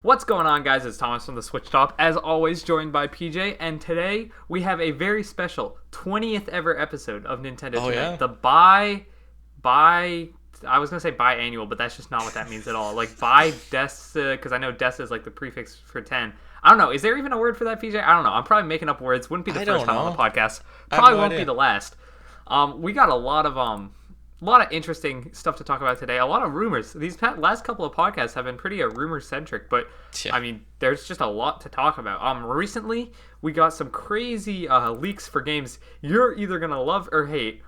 What's going on, guys? It's Thomas from the Switch Top, as always, joined by PJ, and today we have a very special 20th ever episode of Nintendo Tonight. Yeah. The I was going to say biannual, but that's just not what that means at all. Like, bi-desa, because I know desa is like the prefix for 10. I don't know. Is there even a word for that, PJ? I don't know. I'm probably making up words. Wouldn't be the first time on the podcast. Probably won't be the last. We got a lot of interesting stuff to talk about today. A lot of rumors. These last couple of podcasts have been pretty rumor-centric, but, I mean, there's just a lot to talk about. Recently, we got some crazy leaks for games you're either going to love or hate.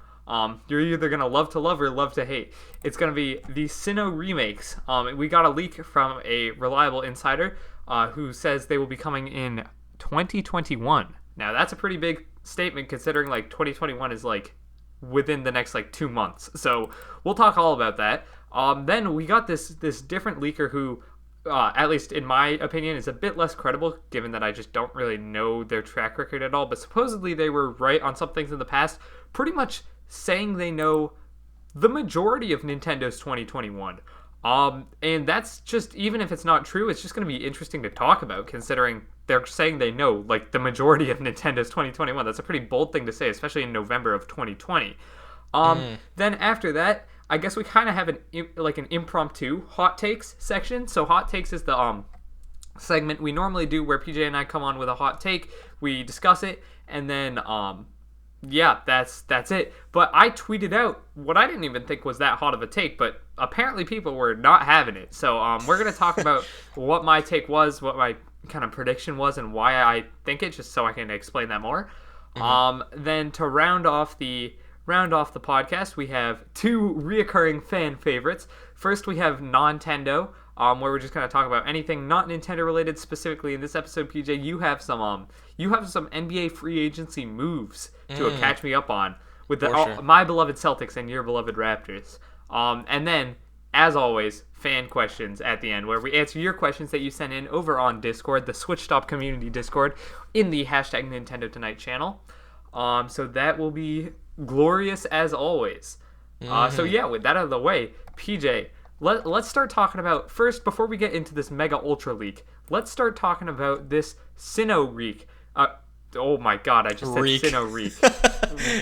You're either going to love to love or love to hate. It's going to be the Sinnoh remakes. We got a leak from a reliable insider who says they will be coming in 2021. Now, that's a pretty big statement considering, 2021 is, within the next 2 months. So we'll talk all about that. Then we got this different leaker who, at least in my opinion, is a bit less credible, given that I just don't really know their track record at all. But supposedly they were right on some things in the past, pretty much saying they know the majority of Nintendo's 2021. And that's just, even if it's not true, it's just going to be interesting to talk about, considering they're saying they know, the majority of Nintendo's 2021. That's a pretty bold thing to say, especially in November of 2020. Then after that, I guess we kind of have an impromptu hot takes section. So hot takes is the segment we normally do where PJ and I come on with a hot take, we discuss it, and then yeah, that's it. But I tweeted out what I didn't even think was that hot of a take, but apparently people were not having it. So we're going to talk about what my to was, what my kind of prediction was, and why I think it, just so I can explain that more. Then to round off the podcast, we have two reoccurring fan favorites. First, we have Nontendo, where we're just going to talk about anything not Nintendo related. Specifically in this episode, PJ, you have some NBA free agency moves to catch me up on with my beloved Celtics and your beloved Raptors. And then, as always, fan questions at the end, where we answer your questions that you send in over on Discord, the Switch Stop community Discord, in the hashtag Nintendo Tonight channel. So that will be glorious as always. So yeah, with that out of the way, PJ, let's start talking about, first, before we get into this mega ultra leak, let's start talking about this Sinnoh reek. Oh my god, I just said Sinnoh reek.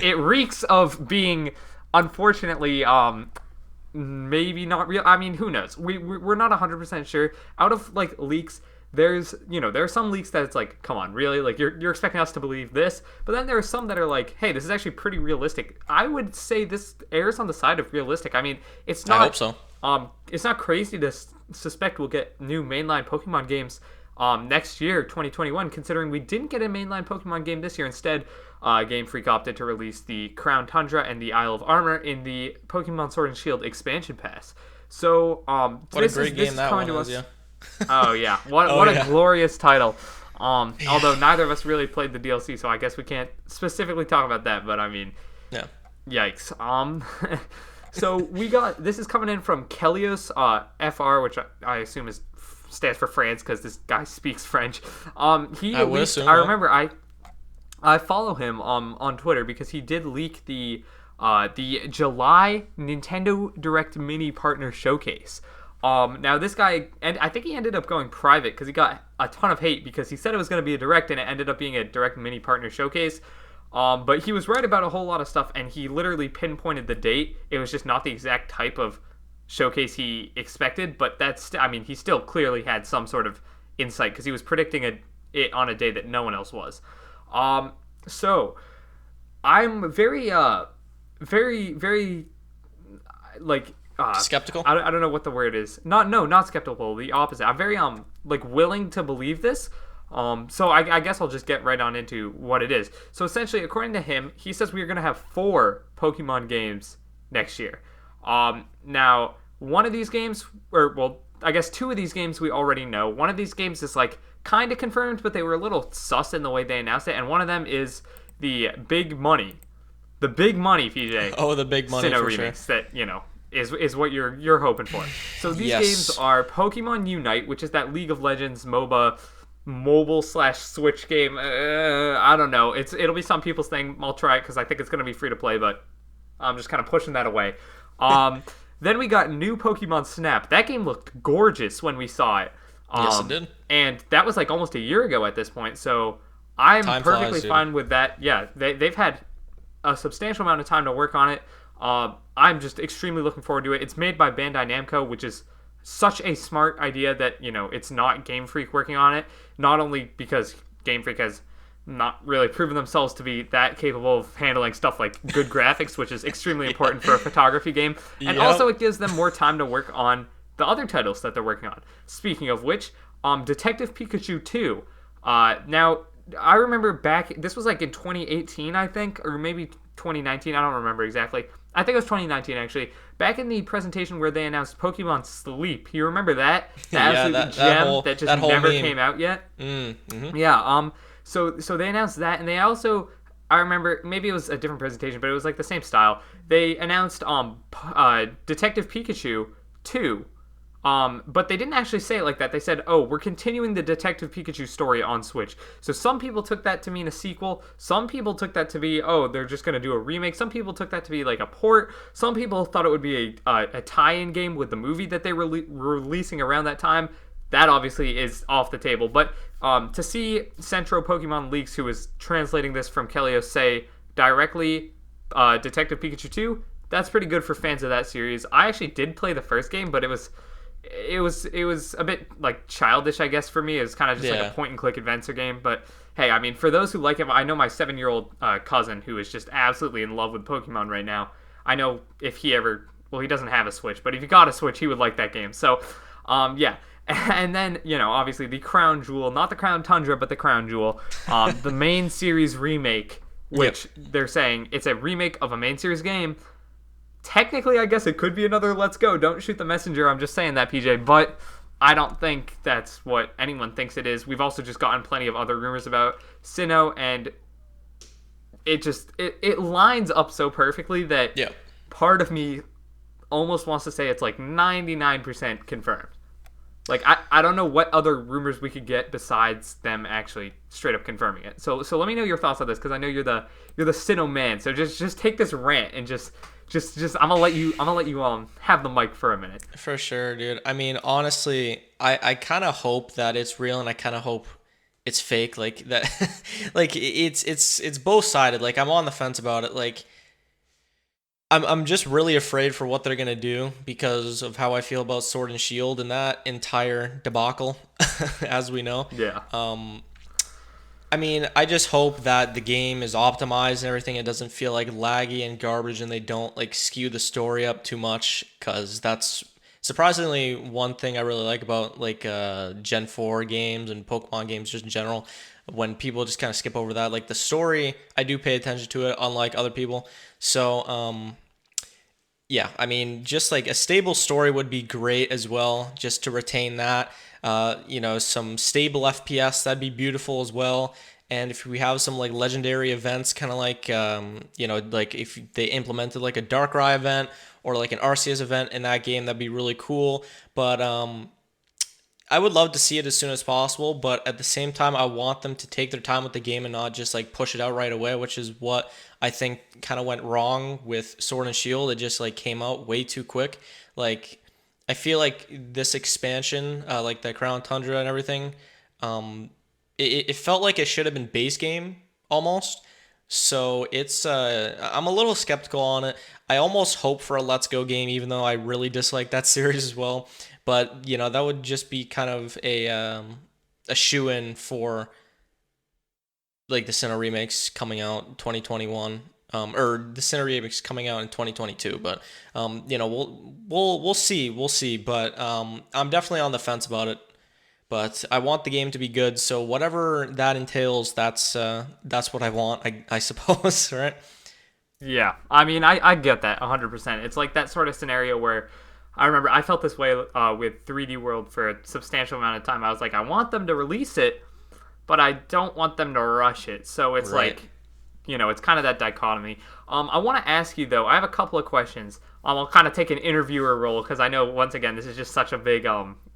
It reeks of being, unfortunately, maybe not real. I mean, who knows? We're not 100% sure. Out of leaks, there's there are some leaks that it's come on, really? You're expecting us to believe this, but then there are some that are hey, this is actually pretty realistic. I would say this errs on the side of realistic. I mean, it's not. I hope so. It's not crazy to suspect we'll get new mainline Pokemon games next year, 2021, considering we didn't get a mainline Pokemon game this year. Instead, Game Freak opted to release the Crown Tundra and the Isle of Armor in the Pokemon Sword and Shield expansion pass. So, what a great game that one was, yeah. Oh, yeah. What a glorious title. Although neither of us really played the DLC, so I guess we can't specifically talk about that, but I mean, yeah. Yikes. So this is coming in from Kelios FR, which I assume stands for France, because this guy speaks French. I remember I follow him on Twitter because he did leak the July Nintendo Direct Mini Partner Showcase. Now this guy, and I think he ended up going private because he got a ton of hate because he said it was going to be a Direct and it ended up being a Direct Mini Partner Showcase. But he was right about a whole lot of stuff, and he literally pinpointed the date. It was just not the exact type of showcase he expected, but he still clearly had some sort of insight because he was predicting it on a day that no one else was. So I'm very, very, skeptical? I don't know what the word is. Not skeptical. The opposite. I'm very willing to believe this. So I guess I'll just get right on into what it is. So essentially, according to him, he says we're going to have 4 Pokemon games next year. Now, one of these games, I guess 2 of these games we already know. One of these games is kind of confirmed, but they were a little sus in the way they announced it. And one of them is the big money. The big money, PJ. Oh, the big money, Sinnoh for remix sure. That, is what you're hoping for. So these games are Pokemon Unite, which is that League of Legends MOBA mobile/Switch game. I don't know. It'll be some people's thing. I'll try it because I think it's going to be free to play, but I'm just kind of pushing that away. Then we got new Pokemon Snap. That game looked gorgeous when we saw it. Yes, it did. And that was like almost a year ago at this point. So I'm perfectly fine with that. Yeah, they've had a substantial amount of time to work on it. I'm just extremely looking forward to it. It's made by Bandai Namco, which is such a smart idea that, it's not Game Freak working on it. Not only because Game Freak has not really proven themselves to be that capable of handling stuff like good graphics, which is extremely important for a photography game. And also it gives them more time to work on the other titles that they're working on. Speaking of which, Detective Pikachu 2. Now, I remember this was like in 2018, I think, or maybe 2019, I don't remember exactly. I think it was 2019, actually. Back in the presentation where they announced Pokemon Sleep. You remember that? The absolute gem that just never came out yet? Mm-hmm. Yeah, so they announced that, and they also, I remember, maybe it was a different presentation, but it was like the same style. They announced Detective Pikachu 2. But they didn't actually say it like that. They said, we're continuing the Detective Pikachu story on Switch. So some people took that to mean a sequel. Some people took that to be, they're just going to do a remake. Some people took that to be like a port. Some people thought it would be a tie-in game with the movie that they were releasing around that time. That obviously is off the table. But to see Centro Pokemon Leaks, who is translating this from Kelios, say directly Detective Pikachu 2, that's pretty good for fans of that series. I actually did play the first game, but it was a bit like childish, I guess, for me. It was kind of just like a point and click adventure game. But hey, I mean, for those who like it, I know my 7-year-old cousin who is just absolutely in love with Pokemon right now. I know if he ever, he doesn't have a Switch, but if he got a Switch, he would like that game. So, yeah. And then, obviously the crown jewel, not the Crown Tundra, but the crown jewel, the main series remake, which they're saying it's a remake of a main series game. Technically, I guess it could be another Let's Go. Don't shoot the messenger. I'm just saying that, PJ. But I don't think that's what anyone thinks it is. We've also just gotten plenty of other rumors about Sinnoh, and it lines up so perfectly that part of me almost wants to say it's like 99% confirmed. Like, I don't know what other rumors we could get besides them actually straight up confirming it. So let me know your thoughts on this, because I know you're the Sinnoh man. So just take this rant and just I'm gonna let you have the mic for a minute. For sure, dude. I mean, honestly, I kind of hope that it's real, and I kind of hope it's fake. Like that, like it's both sided. Like, I'm on the fence about it. Like, I'm just really afraid for what they're gonna do because of how I feel about Sword and Shield and that entire debacle, as we know. Yeah. I mean, I just hope that the game is optimized and everything. It doesn't feel like laggy and garbage, and they don't like skew the story up too much, because that's surprisingly one thing I really like about like Gen 4 games and Pokemon games just in general. When people just kind of skip over that, like the story, I do pay attention to it, unlike other people. So, yeah, I mean, just like a stable story would be great as well, just to retain that. Some stable FPS, that'd be beautiful as well. And if we have some like legendary events, kind of like, like if they implemented like a Darkrai event or like an Arceus event in that game, that'd be really cool. But I would love to see it as soon as possible. But at the same time, I want them to take their time with the game and not just like push it out right away, which is what I think kind of went wrong with Sword and Shield. It just like came out way too quick. Like, I feel like this expansion, like the Crown Tundra and everything, it felt like it should have been base game almost. So it's I'm a little skeptical on it. I almost hope for a Let's Go game, even though I really dislike that series as well. But that would just be kind of a shoe-in for like the Sinnoh remakes coming out 2021. Or the Sinnoh remakes coming out in 2022, but we'll see. But I'm definitely on the fence about it. But I want the game to be good, so whatever that entails, that's what I want, I suppose, right? Yeah, I mean, I get that 100%. It's like that sort of scenario where I remember I felt this way with 3D World for a substantial amount of time. I was like, I want them to release it, but I don't want them to rush it. So it's right. like, it's kind of that dichotomy. I want to ask you, though, I have a couple of questions. I'll kind of take an interviewer role, because I know, once again, this is just such a big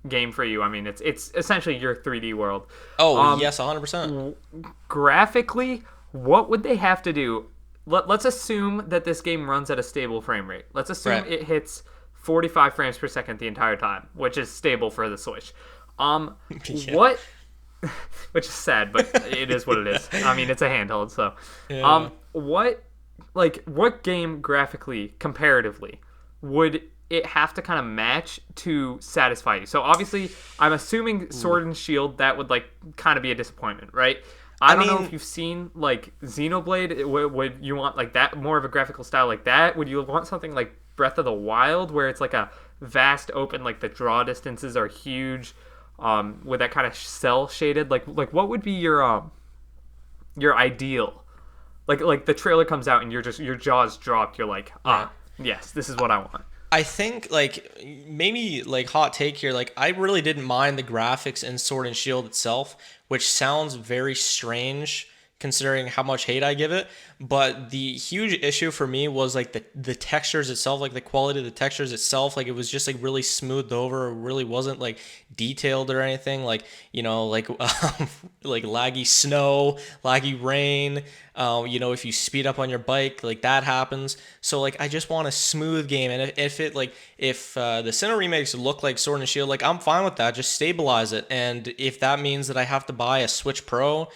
game for you. I mean, it's essentially your 3D World. Oh, yes, 100%. Graphically, what would they have to do? Let's assume that this game runs at a stable frame rate. Let's assume it hits 45 frames per second the entire time, which is stable for the Switch. Yeah. What? Which is sad, but it is what it is. I mean, it's a handheld, so. Yeah. What game graphically, comparatively, would it have to kind of match to satisfy you? So obviously, I'm assuming Sword and Shield, that would like kind of be a disappointment, right? I don't know if you've seen like Xenoblade. Would you want like that, more of a graphical style like that? Would you want something like Breath of the Wild, where it's like a vast open, like the draw distances are huge, with that kind of cell shaded? Like what would be your ideal? Like the trailer comes out and your jaws dropped. You're like, yes, this is what I want. I think like maybe like hot take here, like I really didn't mind the graphics in Sword and Shield itself, which sounds very strange considering how much hate I give it. But the huge issue for me was like the textures itself, like the quality of the textures itself, like it was just like really smoothed over. It really wasn't like detailed or anything. Like, you know, like like laggy snow, laggy rain. You know, if you speed up on your bike, like that happens. So like I just want a smooth game, and if it like if the Sinnoh remakes look like Sword and Shield, like I'm fine with that. Just stabilize it, and if that means that I have to buy a Switch Pro,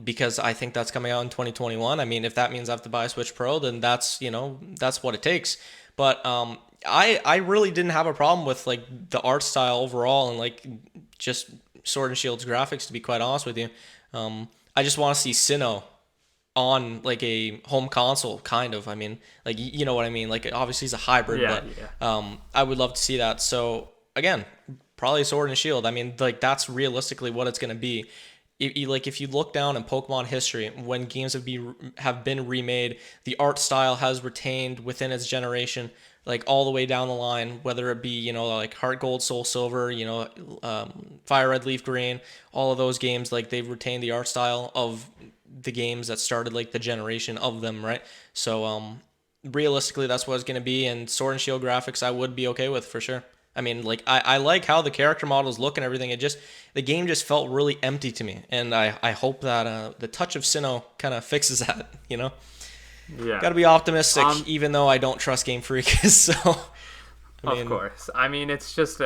because I think that's coming out in 2021. I mean, if that means I have to buy a Switch Pro, then that's, you know, that's what it takes. But I really didn't have a problem with like the art style overall and like just Sword and Shield's graphics, to be quite honest with you. I just want to see Sinnoh on like a home console, kind of. I mean, like you know what I mean. Like obviously he's a hybrid, but I would love to see that. So again, probably Sword and Shield. I mean, like that's realistically what it's gonna be. If you look down in Pokemon history, when games have been remade, the art style has retained within its generation, like all the way down the line, whether it be, you know, like Heart Gold, Soul Silver, you know, Fire Red, Leaf Green, all of those games, like they've retained the art style of the games that started like the generation of them, right? So realistically, that's what it's going to be, and Sword and Shield graphics I would be okay with for sure. I mean, like I like how the character models look and everything. The game just felt really empty to me, and I hope that the touch of Sinnoh kind of fixes that. You know, Yeah. got to be optimistic, even though I don't trust Game Freak. So, of course, I mean it's just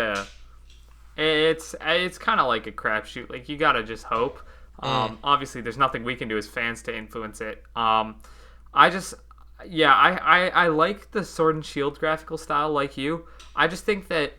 it's kind of like a crapshoot. Like you gotta just hope. Obviously, there's nothing we can do as fans to influence it. I just, yeah, I like the Sword and Shield graphical style, like you. I just think that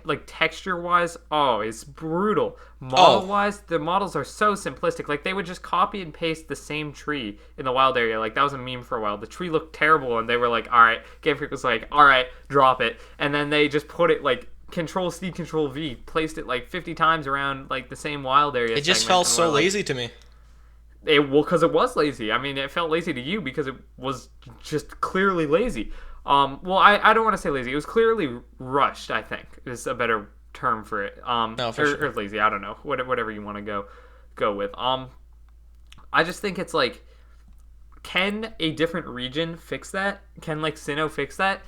like texture wise, it's brutal. Model wise, the models are so simplistic. Like they would just copy and paste the same tree in the wild area. Like that was a meme for a while. The tree looked terrible, and they were like, "All right." Game Freak was like, "All right, drop it." And then they just put it like Control C, Control V, placed it like 50 times around like the same wild area. It just felt so lazy to me. Because it was lazy. I mean, it felt lazy to you because it was just clearly lazy. Well, I don't want to say lazy. It was clearly rushed, I think, is a better term for it. No, for sure. Or lazy, I don't know. Whatever you want to go with. I just think it's like, can a different region fix that? Can like Sinnoh fix that?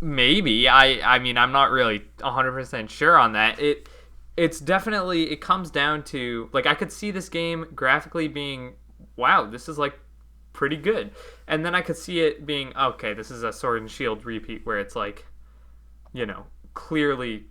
Maybe. I mean, I'm not really 100% sure on that. It's definitely, it comes down to, like, I could see this game graphically being, wow, this is like pretty good. And then I could see it being, okay, this is a Sword and Shield repeat where it's like, you know, clearly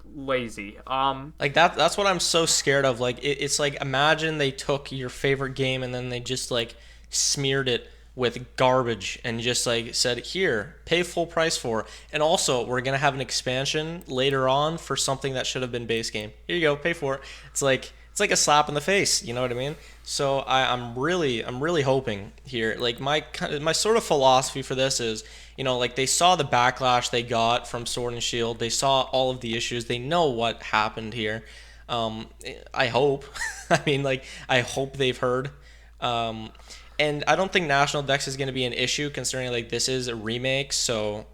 lazy. Like that's what I'm so scared of. Like it's like, imagine they took your favorite game and then they just like smeared it with garbage and just like said, here, pay full price for it. And also we're gonna have an expansion later on for something that should have been base game. Here you go, pay for it. It's like a slap in the face, you know what I mean? So I'm really hoping here. Like my sort of philosophy for this is, you know, like they saw the backlash they got from Sword and Shield. They saw all of the issues. They know what happened here. I hope. I mean, like I hope they've heard. And I don't think National Dex is going to be an issue considering like this is a remake. So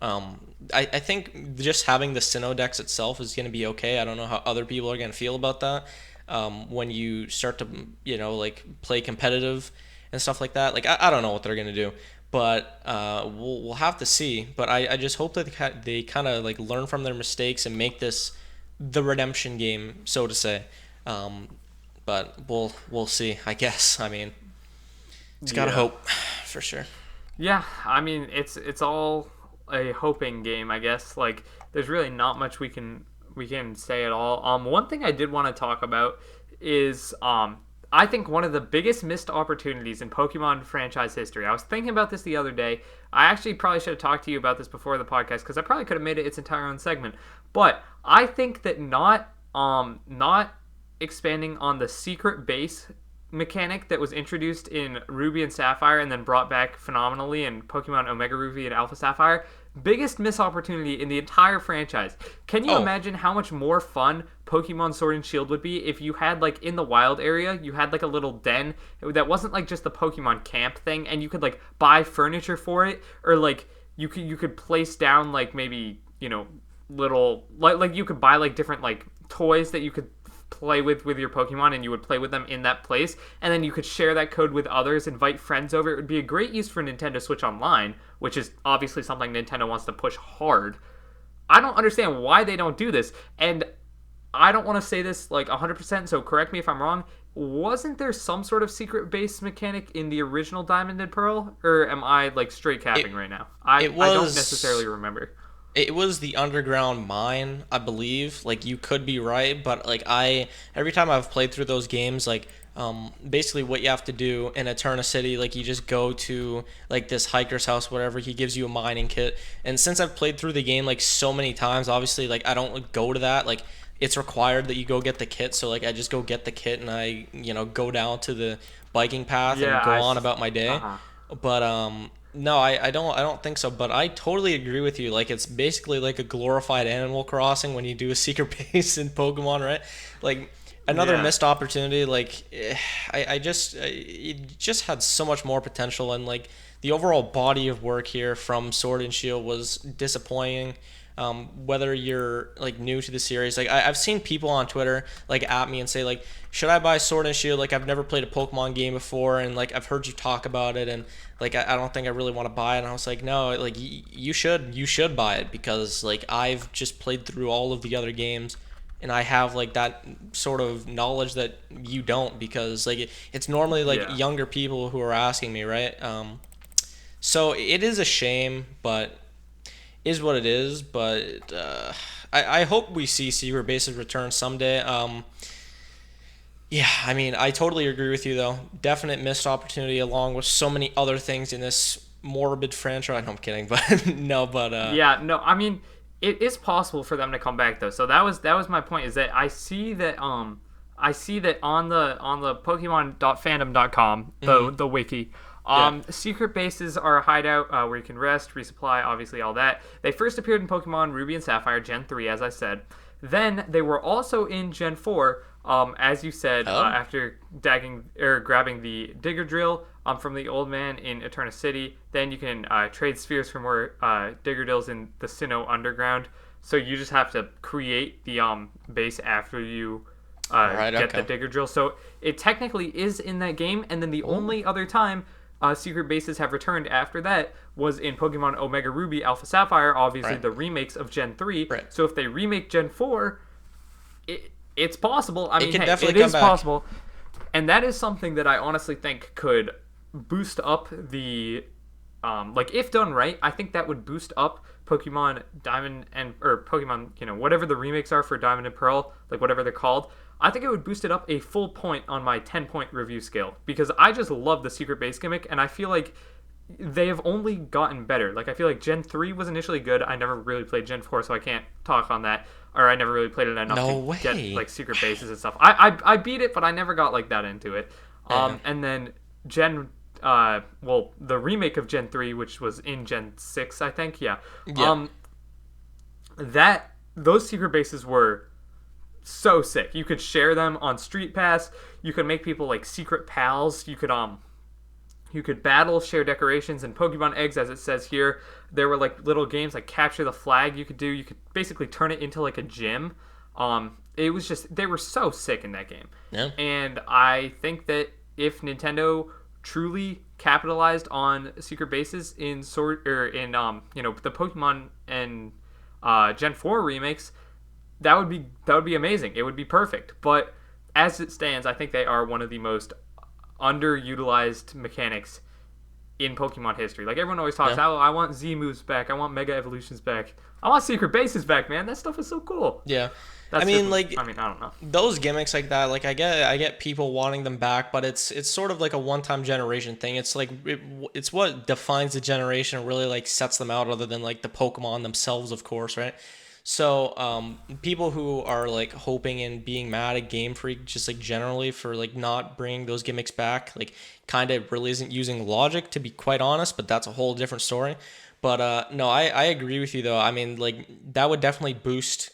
I think just having the Sinnoh Dex itself is going to be okay. I don't know how other people are going to feel about that. When you start to, you know, like play competitive and stuff like that. Like I don't know what they're gonna do, but we'll have to see. But I just hope that they kind of like learn from their mistakes and make this the redemption game, so to say. But we'll see. I guess. I mean, it's gotta hope for sure. Yeah, I mean it's all a hoping game, I guess. Like there's really not much we can we can say it all. One thing I did want to talk about is I think one of the biggest missed opportunities in Pokemon franchise history. I was thinking about this the other day. I actually probably should have talked to you about this before the podcast because I probably could have made it its entire own segment. But I think that not expanding on the secret base mechanic that was introduced in Ruby and Sapphire and then brought back phenomenally in Pokemon Omega Ruby and Alpha Sapphire, biggest missed opportunity in the entire franchise. Can you imagine how much more fun Pokemon Sword and Shield would be if you had, like, in the wild area, you had, like, a little den that wasn't, like, just the Pokemon camp thing, and you could, like, buy furniture for it, or, like, you could place down, like, maybe, you know, little, like you could buy, like, different, like, toys that you could play with your Pokemon, and you would play with them in that place, and then you could share that code with others, invite friends over. It would be a great use for Nintendo Switch Online, which is obviously something Nintendo wants to push hard. I don't understand why they don't do this, and I don't want to say this like 100%, so correct me if I'm wrong. Wasn't there some sort of secret base mechanic in the original Diamond and Pearl, or am I like straight capping right now? I don't necessarily remember. It was the underground mine, I believe. Like, you could be right, but like every time I've played through those games, like basically what you have to do in Eterna City, like you just go to like this hiker's house, whatever. He gives you a mining kit, and since I've played through the game like so many times, obviously like I don't like, go to that. Like, it's required that you go get the kit, so like I just go get the kit and I go down to the biking path and go on about my day. But no, I don't think so, but I totally agree with you. Like, it's basically like a glorified Animal Crossing when you do a secret base in Pokemon, right? Like, another missed opportunity. Like, it just had so much more potential, and like the overall body of work here from Sword and Shield was disappointing. Whether you're like new to the series, like I've seen people on Twitter like at me and say like, should I buy Sword and Shield? Like, I've never played a Pokemon game before, and like I've heard you talk about it, and like I don't think I really want to buy it. And I was like, no, like you should buy it, because like I've just played through all of the other games, and I have like that sort of knowledge that you don't, because like it's normally like younger people who are asking me, right? So it is a shame, but is what it is. But I hope we see secret bases return someday. Yeah, I mean, I totally agree with you, though. Definite missed opportunity, along with so many other things in this morbid franchise. No, I'm kidding, but no, but yeah, no, I mean, it is possible for them to come back, though. So that was my point. Is that I see that on the Pokemon.fandom.com, the wiki. Secret bases are a hideout where you can rest, resupply, obviously all that. They first appeared in Pokemon Ruby and Sapphire Gen 3, as I said. Then they were also in Gen 4, as you said, after grabbing the Digger Drill from the old man in Eterna City. Then you can trade spheres for more Digger Drills in the Sinnoh Underground. So you just have to create the base after you get the Digger Drill. So it technically is in that game, and then the only other time secret bases have returned after that was in Pokemon Omega Ruby, Alpha Sapphire, obviously the remakes of Gen 3. Right. So if they remake Gen 4, it's possible. I mean, it is possible. And that is something that I honestly think could boost up the... like, if done right, I think that would boost up Pokemon Diamond or Pokemon, whatever the remakes are for Diamond and Pearl, like whatever they're called. I think it would boost it up a full point on my 10-point review scale, because I just love the secret base gimmick, and I feel like they have only gotten better. Like, I feel like Gen 3 was initially good. I never really played Gen 4, so I can't talk on that. Or I never really played it enough to get, like, secret bases and stuff. I beat it, but I never got, like, that into it. And then the remake of Gen 3, which was in Gen 6, I think, those secret bases were so sick. You could share them on Street Pass. You could make people like secret pals. You could battle, share decorations, and Pokemon eggs, as it says here. There were like little games like capture the flag you could do. You could basically turn it into like a gym. It was just, they were so sick in that game. Yeah. And I think that if Nintendo truly capitalized on secret bases in the Pokemon and Gen 4 remakes, that would be amazing. It would be perfect. But as it stands, I think they are one of the most underutilized mechanics in Pokemon history. Like, everyone always talks, Yeah. oh, I want Z moves back, I want Mega Evolutions back, I want Secret Bases back, man. That stuff is so cool. Yeah. That's I mean, just, like, I mean, I don't know. those gimmicks like that, like I get people wanting them back, but it's sort of like a one-time generation thing. It's like it's what defines the generation, really like sets them out, other than like the Pokemon themselves, of course, right? So people who are like hoping and being mad at Game Freak just like generally for like not bringing those gimmicks back, like kind of really isn't using logic, to be quite honest, but that's a whole different story. But no, I agree with you though. I mean, like that would definitely boost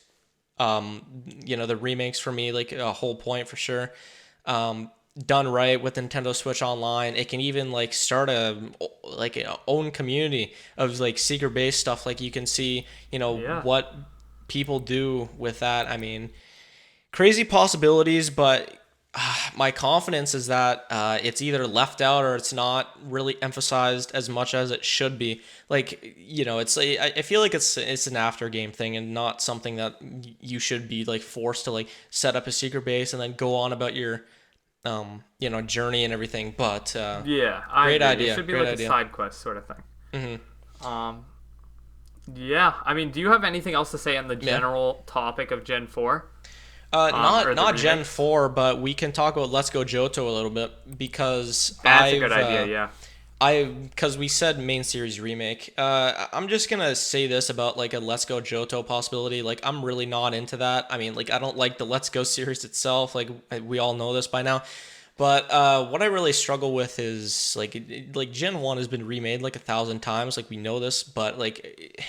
the remakes for me, like a whole point for sure. Done right with Nintendo Switch Online, it can even like start an own community of like secret base stuff. Like you can see, Yeah. what people do with that. I mean, crazy possibilities, but my confidence is that it's either left out or it's not really emphasized as much as it should be. Like, it's I feel like it's an after game thing and not something that you should be like forced to like set up a secret base and then go on about your journey and everything. But Yeah, I great agree. idea. It should be Great like idea. a side quest sort of thing. Mm-hmm. Yeah, I mean, do you have anything else to say on the Yeah. general topic of Gen 4? Or the Not Gen remakes? 4, but we can talk about Let's Go Johto a little bit because That's a good idea, yeah. because we said main series remake. I'm just gonna say this about like a Let's Go Johto possibility. Like I'm really not into that. I mean, like I don't like the Let's Go series itself. Like we all know this by now. But what I really struggle with is like Gen 1 has been remade like 1,000 times. Like we know this, but like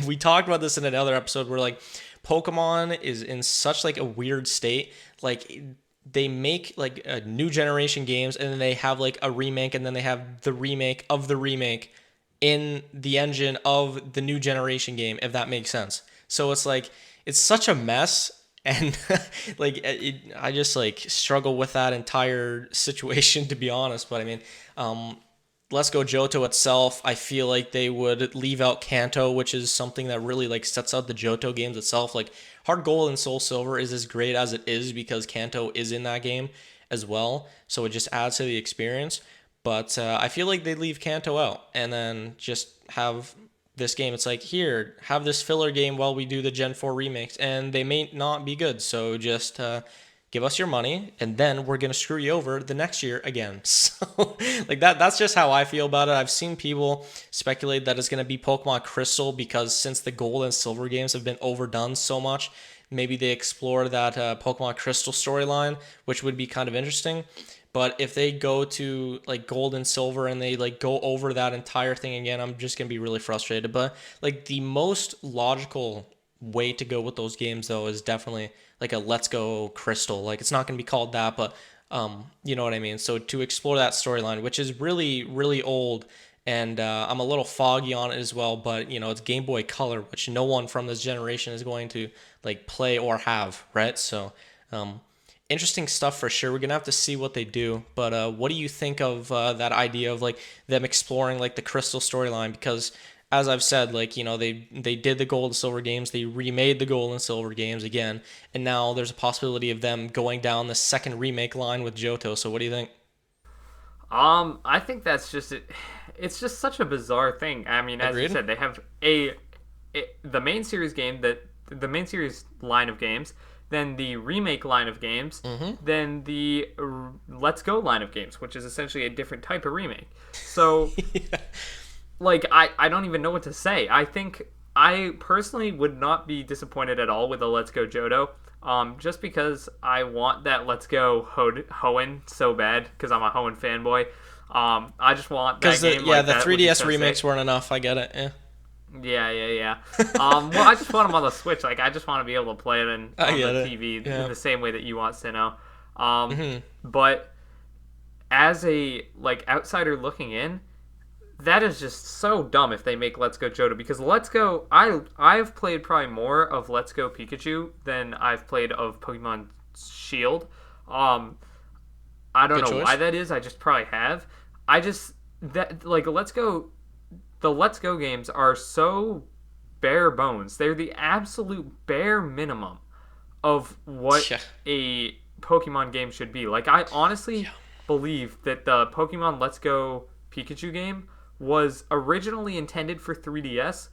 we talked about this in another episode where like Pokemon is in such like a weird state. Like they make like a new generation games and then they have like a remake and then they have the remake of the remake in the engine of the new generation game, if that makes sense. So it's like it's such a mess and I just like struggle with that entire situation to be honest. But I mean, Let's Go Johto itself, I feel like they would leave out Kanto, which is something that really like sets out the Johto games itself. Like Heart Gold and Soul Silver is as great as it is because Kanto is in that game as well, so it just adds to the experience. But I feel like they leave Kanto out and then just have this game. It's like, here, have this filler game while we do the Gen 4 remakes, and they may not be good. So just give us your money, and then we're gonna screw you over the next year again. So like that's just how I feel about it. I've seen people speculate that it's gonna be Pokemon Crystal because since the Gold and Silver games have been overdone so much, maybe they explore that Pokemon Crystal storyline, which would be kind of interesting. But if they go to like Gold and Silver and they like go over that entire thing again, I'm just gonna be really frustrated. But like the most logical way to go with those games though is definitely like a Let's Go Crystal. Like it's not gonna be called that, but you know what I mean. So to explore that storyline, which is really really old, and I'm a little foggy on it as well. But it's Game Boy Color, which no one from this generation is going to like play or have, right? So interesting stuff for sure. We're gonna have to see what they do. But what do you think of that idea of like them exploring like the Crystal storyline? Because as I've said, like they did the Gold and Silver games, they remade the Gold and Silver games again, and now there's a possibility of them going down the second remake line with Johto. So what do you think? I think that's just it. It's just such a bizarre thing. I mean, as you Agreed. said, they have the main series game, that the main series line of games, then the remake line of games, then the Let's Go line of games, which is essentially a different type of remake. So, like, I don't even know what to say. I think I personally would not be disappointed at all with a Let's Go Johto. Just because I want that Let's Go Hoenn so bad, because I'm a Hoenn fanboy. I just want that Because game yeah, like the that would be 3DS so remakes sick. weren't enough. I get it. Yeah. Yeah. Well, I just want them on the Switch. Like, I just want to be able to play it on I the get it. TV Yeah. in the same way that you want Sinnoh. But as a like outsider looking in, that is just so dumb if they make Let's Go Johto, because Let's Go, I've played probably more of Let's Go Pikachu than I've played of Pokemon Shield. I don't Good know choice. why that is. I just probably have. I just that like the Let's Go games are so bare bones. They're the absolute bare minimum of what Yeah. a Pokemon game should be. Like, I honestly believe that the Pokemon Let's Go Pikachu game was originally intended for 3DS,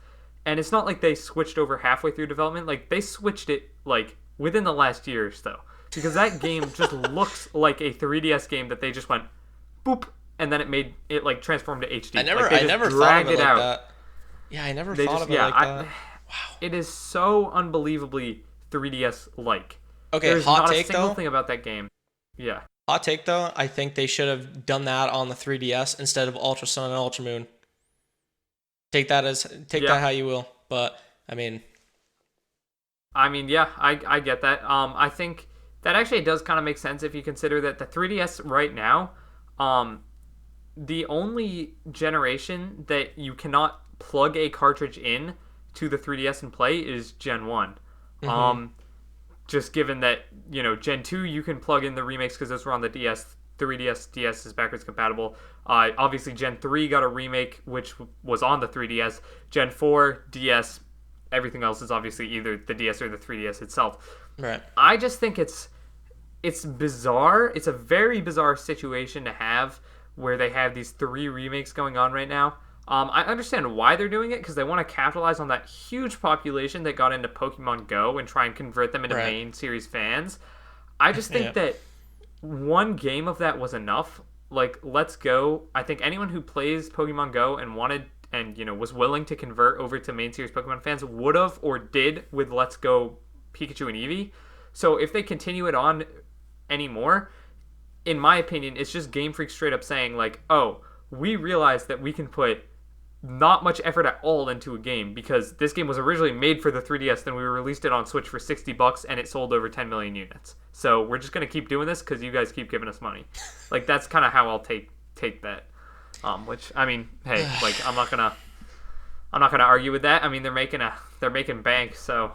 and it's not like they switched over halfway through development. Like, they switched it, like, within the last year or so. Because that game just looks like a 3DS game that they just went, boop, and then it made it, like, transformed to HD. I never thought of it like that. Yeah, I never thought of it like that. Wow. It is so unbelievably 3DS-like. Okay, There's hot not take, a single though. thing about that game. Yeah. Hot take, though, I think they should have done that on the 3DS instead of Ultra Sun and Ultra Moon. Take that how you will, but I mean, yeah, I get that. I think that actually does kind of make sense if you consider that the 3DS right now, the only generation that you cannot plug a cartridge in to the 3DS and play is Gen 1. Mm-hmm. Just given that, Gen 2 you can plug in the remakes because those were on the DS. 3DS, DS is backwards compatible. Obviously, Gen 3 got a remake, which was on the 3DS. Gen 4, DS, everything else is obviously either the DS or the 3DS itself. Right. I just think it's bizarre. It's a very bizarre situation to have where they have these 3 remakes going on right now. I understand why they're doing it, because they want to capitalize on that huge population that got into Pokemon Go and try and convert them into main series fans. I just think that one game of that was enough. Like, Let's Go, I think anyone who plays Pokemon Go and wanted and was willing to convert over to main series Pokemon fans would have or did with Let's Go Pikachu and Eevee. So if they continue it on anymore, in my opinion, it's just Game Freak straight up saying, like, oh, we realize that we can put not much effort at all into a game because this game was originally made for the 3DS, then we released it on Switch for $60 and it sold over 10 million units. So we're just going to keep doing this because you guys keep giving us money. Like, that's kind of how I'll take that. Which, I mean, hey, like, I'm not gonna argue with that. I mean, they're making bank, so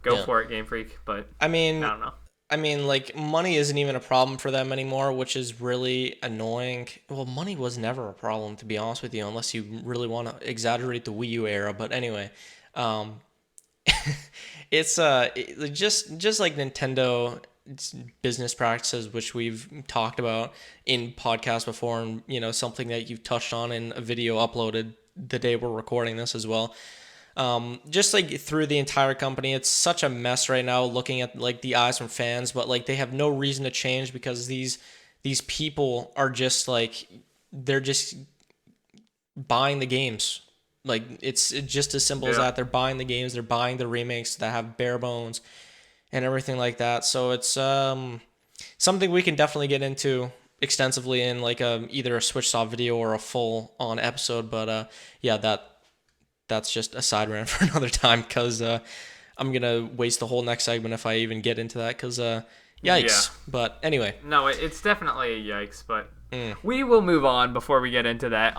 go for it, Game Freak. But I don't know. I mean, like, money isn't even a problem for them anymore, which is really annoying. Well, money was never a problem, to be honest with you, unless you really want to exaggerate the Wii U era. But anyway, it's just like Nintendo business practices, which we've talked about in podcasts before, and something that you've touched on in a video uploaded the day we're recording this as well. Just like through the entire company, it's such a mess right now looking at like the eyes from fans, but like they have no reason to change because these people are just like, they're just buying the games. Like it's just as simple as that. They're buying the games, they're buying the remakes that have bare bones and everything like that. So it's something we can definitely get into extensively in like either a Switch Stop video or a full on episode. But that's just a side rant for another time because I'm going to waste the whole next segment if I even get into that because yikes. Yeah. But anyway. No, it's definitely a yikes, but we will move on before we get into that.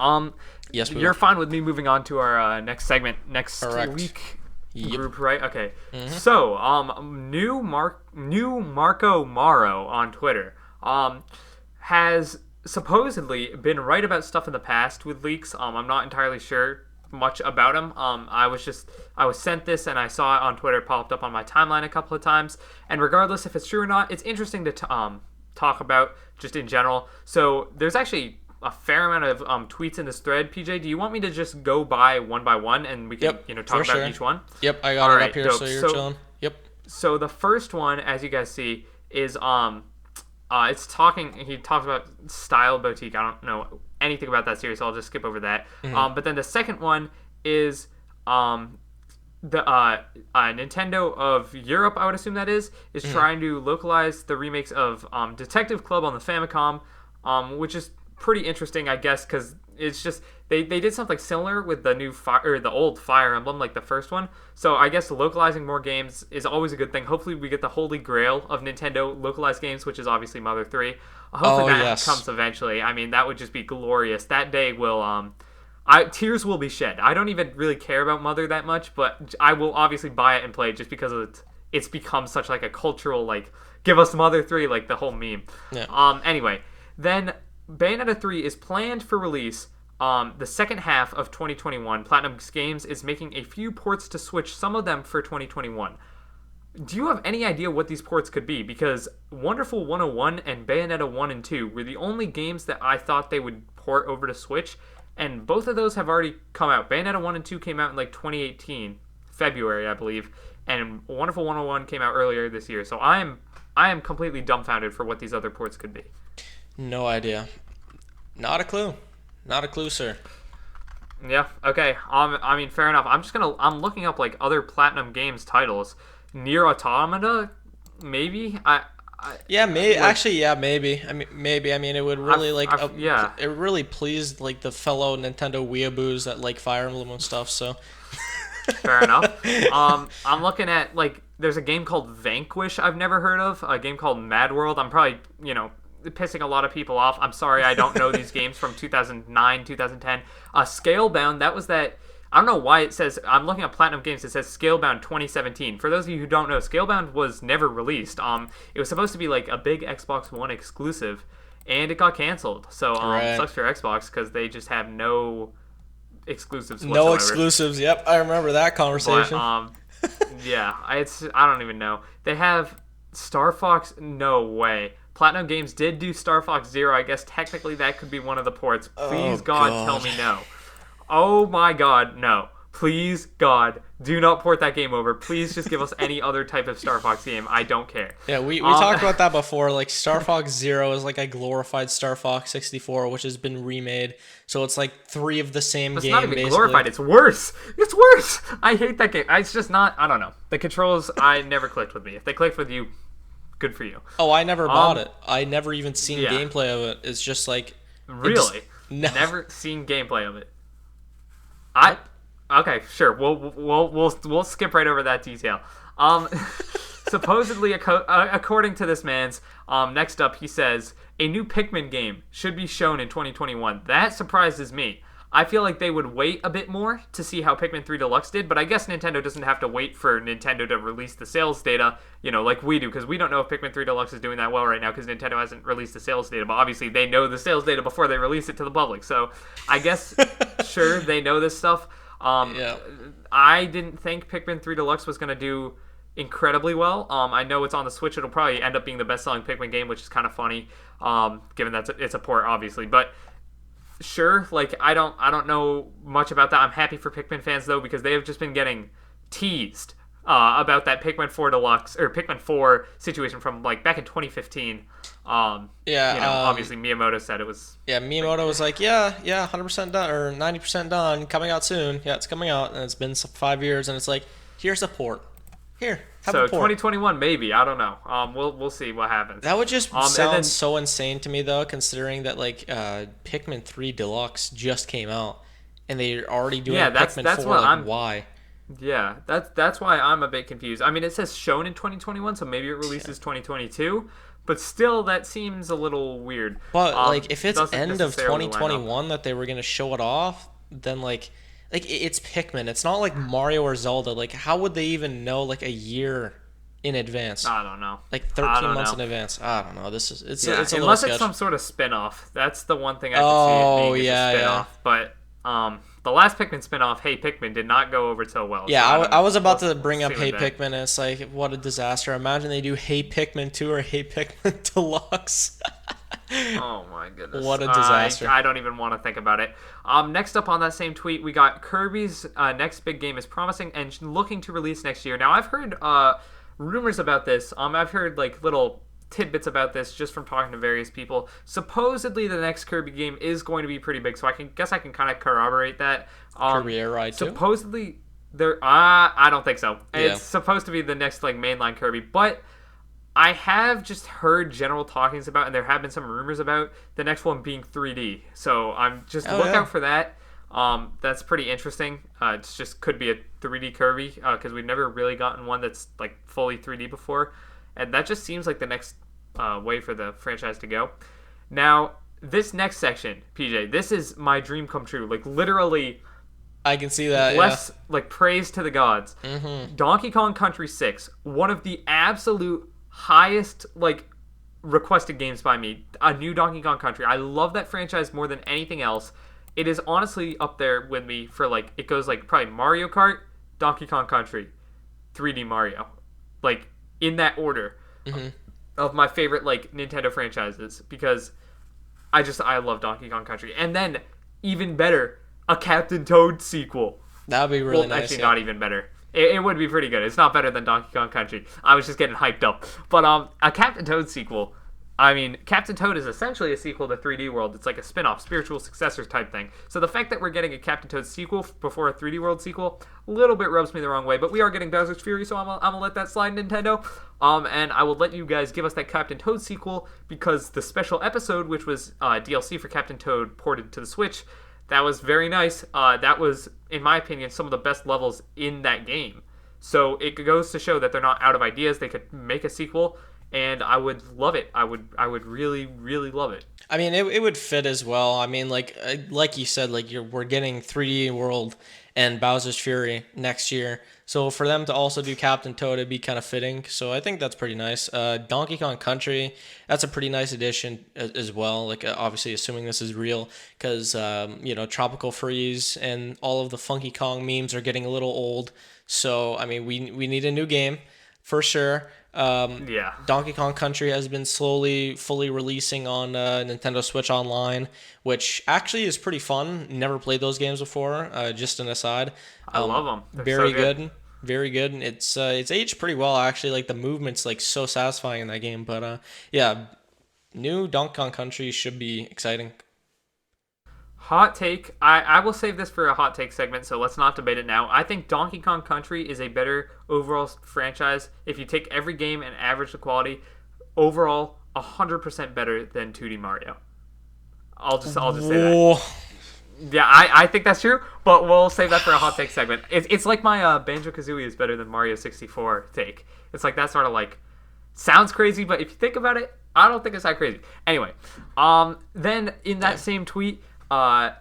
Yes, you're fine with me moving on to our next segment next Correct. week group, right? Okay. Mm-hmm. So, new Marco Maro on Twitter has supposedly been right about stuff in the past with leaks. I'm not entirely sure much about him. I was sent this and I saw it on Twitter. It popped up on my timeline a couple of times, and regardless if it's true or not, it's interesting to talk about just in general. So there's actually a fair amount of tweets in this thread. PJ, do you want me to just go by one and we can talk about each one? Yep, I got it up here, dope. So you're chilling. Yep. So the first one, as you guys see, is he talks about Style Boutique. I don't know anything about that series, so I'll just skip over that. Mm-hmm. But then the second one is the Nintendo of Europe, I would assume that is mm-hmm. trying to localize the remakes of Detective Club on the Famicom, which is pretty interesting, I guess, because it's just they did something similar with the new the old Fire Emblem, like the first one. So I guess localizing more games is always a good thing. Hopefully we get the holy grail of Nintendo localized games, which is obviously Mother 3. Hopefully that comes eventually. I mean, that would just be glorious. That day will tears will be shed. I don't even really care about Mother that much, but I will obviously buy it and play it just because it's become such like a cultural, like, give us Mother 3, like the whole meme. Yeah. Anyway, then Bayonetta 3 is planned for release the second half of 2021. Platinum Games is making a few ports to Switch, some of them for 2021. Do you have any idea what these ports could be? Because Wonderful 101 and Bayonetta 1 and 2 were the only games that I thought they would port port over to Switch, and both of those have already come out. Bayonetta 1 and 2 came out in like 2018, February, I believe, and Wonderful 101 came out earlier this year. So I am completely dumbfounded for what these other ports could be. No idea. Not a clue. Not a clue, sir. Yeah. Okay. I mean, fair enough. I'm looking up like other Platinum Games titles. Nier Automata, maybe. Yeah, maybe. Like, actually, yeah, maybe. I mean, maybe. I mean, it would really yeah. It really pleased like the fellow Nintendo weeaboos that like Fire Emblem and stuff. So. Fair enough. I'm looking at like there's a game called Vanquish I've never heard of. A game called Mad World. I'm probably pissing a lot of people off. I'm sorry, I don't know these games from 2009, 2010. Scalebound. That was that. I don't know why it says, I'm looking at Platinum Games, it says Scalebound 2017. For those of you who don't know, Scalebound was never released. It was supposed to be like a big Xbox One exclusive, and it got canceled. So, sucks for Xbox, because they just have no exclusives whatsoever. No exclusives, yep, I remember that conversation. But, yeah, I don't even know. They have Star Fox, no way. Platinum Games did do Star Fox Zero, I guess technically that could be one of the ports. Please, God, tell me no. Oh my God, no. Please, God, do not port that game over. Please just give us any other type of Star Fox game. I don't care. Yeah, we talked about that before. Like, Star Fox Zero is like a glorified Star Fox 64, which has been remade. So it's like 3 of the same game, basically. It's not even glorified. It's worse. It's worse. I hate that game. It's just not, I don't know. The controls, I never clicked with me. If they clicked with you, good for you. Oh, I never bought it. I never even seen gameplay of it. It's just like... Really? No. Never seen gameplay of it. Okay, sure. We'll skip right over that detail. Supposedly, according to this man's, next up he says a new Pikmin game should be shown in 2021. That surprises me. I feel like they would wait a bit more to see how Pikmin 3 Deluxe did, but I guess Nintendo doesn't have to wait for Nintendo to release the sales data, like we do, because we don't know if Pikmin 3 Deluxe is doing that well right now because Nintendo hasn't released the sales data, but obviously they know the sales data before they release it to the public, so I guess, sure, they know this stuff. Yeah. I didn't think Pikmin 3 Deluxe was going to do incredibly well. I know it's on the Switch. It'll probably end up being the best-selling Pikmin game, which is kind of funny, given that it's a port, obviously, but... Sure, like I don't know much about that. I'm happy for Pikmin fans though because they have just been getting teased about that Pikmin 4 Deluxe or Pikmin 4 situation from like back in 2015. Obviously Miyamoto said it was. Yeah, Miyamoto was like, yeah, 100% done or 90% done, coming out soon. Yeah, it's coming out, and it's been 5 years, and it's like, here's a port. Here, have a port. 2021 maybe. I don't know. We'll see what happens. That would just sound so insane to me though, considering that like Pikmin 3 Deluxe just came out, and they're already doing Pikmin 4. Like, why? Yeah, that's why I'm a bit confused. I mean, it says shown in 2021, so maybe it releases 2022. But still, that seems a little weird. But like, if it's end of 2021 that they were gonna show it off, then like it's Pikmin. It's not like Mario or Zelda. Like, how would they even know like a year in advance? I don't know. Like 13 months in advance. I don't know. It's a unless it's some sort of spin-off. That's the one thing I can see it being a spin-off. But the last Pikmin spin-off, Hey Pikmin, did not go over so well. Yeah, so I was about to bring up Hey Pikmin, and it's like, what a disaster. Imagine they do Hey Pikmin 2 or Hey Pikmin Deluxe. Oh my goodness. What a disaster. I don't even want to think about it. Next up on that same tweet, we got Kirby's next big game is promising and looking to release next year. Now, I've heard rumors about this. I've heard like little tidbits about this just from talking to various people. Supposedly, the next Kirby game is going to be pretty big, so I can kind of corroborate that. Kirby Air Ride 2? Supposedly, I don't think so. Yeah. It's supposed to be the next like mainline Kirby, but I have just heard general talkings about, and there have been some rumors about the next one being 3D. So I'm just look out for that. That's pretty interesting. It just could be a 3D Kirby because we've never really gotten one that's like fully 3D before, and that just seems like the next way for the franchise to go. Now, this next section, PJ, this is my dream come true. Like literally, I can see that. Like praise to the gods. Mm-hmm. Donkey Kong Country 6, one of the absolute highest like requested games by me. A new Donkey Kong Country. I love that franchise more than anything else. It is honestly up there with me for like, it goes like probably Mario Kart, Donkey Kong Country, 3D Mario, like in that order of my favorite like Nintendo franchises, because I love Donkey Kong Country. And then, even better, a Captain Toad sequel. That would be really nice. Actually, not even better. It would be pretty good. It's not better than Donkey Kong Country. I was just getting hyped up. But a Captain Toad sequel. I mean, Captain Toad is essentially a sequel to 3D World. It's like a spin-off, spiritual successors type thing. So the fact that we're getting a Captain Toad sequel before a 3D World sequel, a little bit rubs me the wrong way. But we are getting Bowser's Fury, so I'm gonna let that slide, Nintendo. And I will let you guys give us that Captain Toad sequel, because the special episode, which was DLC for Captain Toad ported to the Switch, that was very nice. That was, in my opinion, some of the best levels in that game. So it goes to show that they're not out of ideas. They could make a sequel, and I would love it. I would really, really love it. I mean, it would fit as well. I mean, like you said, like we're getting 3D World and Bowser's Fury next year. So for them to also do Captain Toad, it'd be kind of fitting. So I think that's pretty nice. Donkey Kong Country, that's a pretty nice addition as well. Like obviously, assuming this is real, because Tropical Freeze and all of the Funky Kong memes are getting a little old. So I mean, we need a new game for sure. Donkey Kong Country has been slowly, fully releasing on Nintendo Switch Online, which actually is pretty fun. Never played those games before. Just an aside. I love them. They're very so good. Very good. And it's aged pretty well actually. Like the movement's like so satisfying in that game. But new Donkey Kong Country should be exciting. Hot take. I will save this for a hot take segment, so let's not debate it now. I think Donkey Kong Country is a better overall franchise. If you take every game and average the quality, overall 100% better than 2D Mario. I'll just say that. Yeah, I think that's true, but we'll save that for a hot take segment. It's like my Banjo-Kazooie is better than Mario 64 take. It's like that sort of like sounds crazy, but if you think about it, I don't think it's that crazy. Anyway, then in that same tweet, Marco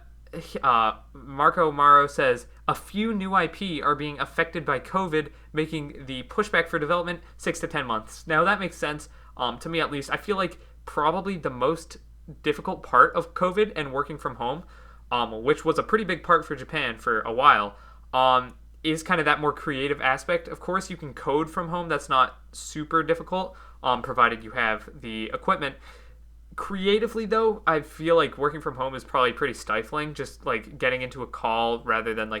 Maro says a few new IP are being affected by COVID, making the pushback for development 6 to 10 months. Now that makes sense, to me at least. I feel like probably the most difficult part of COVID and working from home, which was a pretty big part for Japan for a while, is kind of that more creative aspect. Of course, you can code from home. That's not super difficult, provided you have the equipment. Creatively, though, I feel like working from home is probably pretty stifling. Just like getting into a call rather than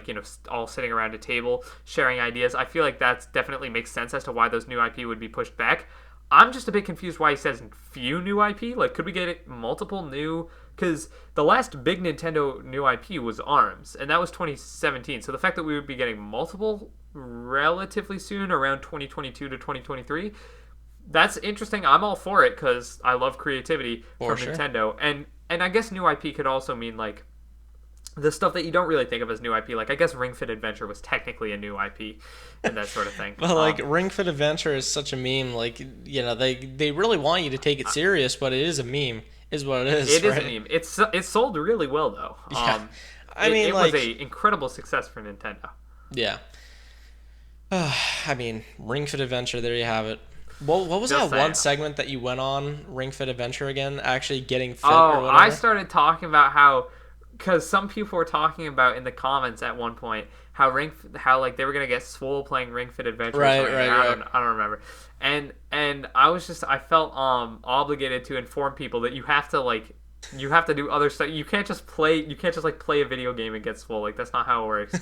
all sitting around a table sharing ideas. I feel like that definitely makes sense as to why those new IP would be pushed back. I'm just a bit confused why he says few new IP. Like, could we get multiple new? Because the last big Nintendo new IP was ARMS, and that was 2017. So the fact that we would be getting multiple relatively soon, around 2022 to 2023. That's interesting. I'm all for it because I love creativity from Nintendo. And I guess new IP could also mean like the stuff that you don't really think of as new IP. Like I guess Ring Fit Adventure was technically a new IP and that sort of thing. Well, like Ring Fit Adventure is such a meme. Like, they really want you to take it serious, but it is a meme. Is what it is. It is a meme. It's sold really well though. Yeah. It was an incredible success for Nintendo. Yeah. I mean, Ring Fit Adventure. There you have it. What was that one segment that you went on, Ring Fit Adventure again? Actually getting fit or whatever? I started talking about how, because some people were talking about in the comments at one point how like they were gonna get swole playing Ring Fit Adventure. Right. I don't remember. And I felt obligated to inform people that you have to do other stuff. You can't just play a video game and get swole. Like that's not how it works.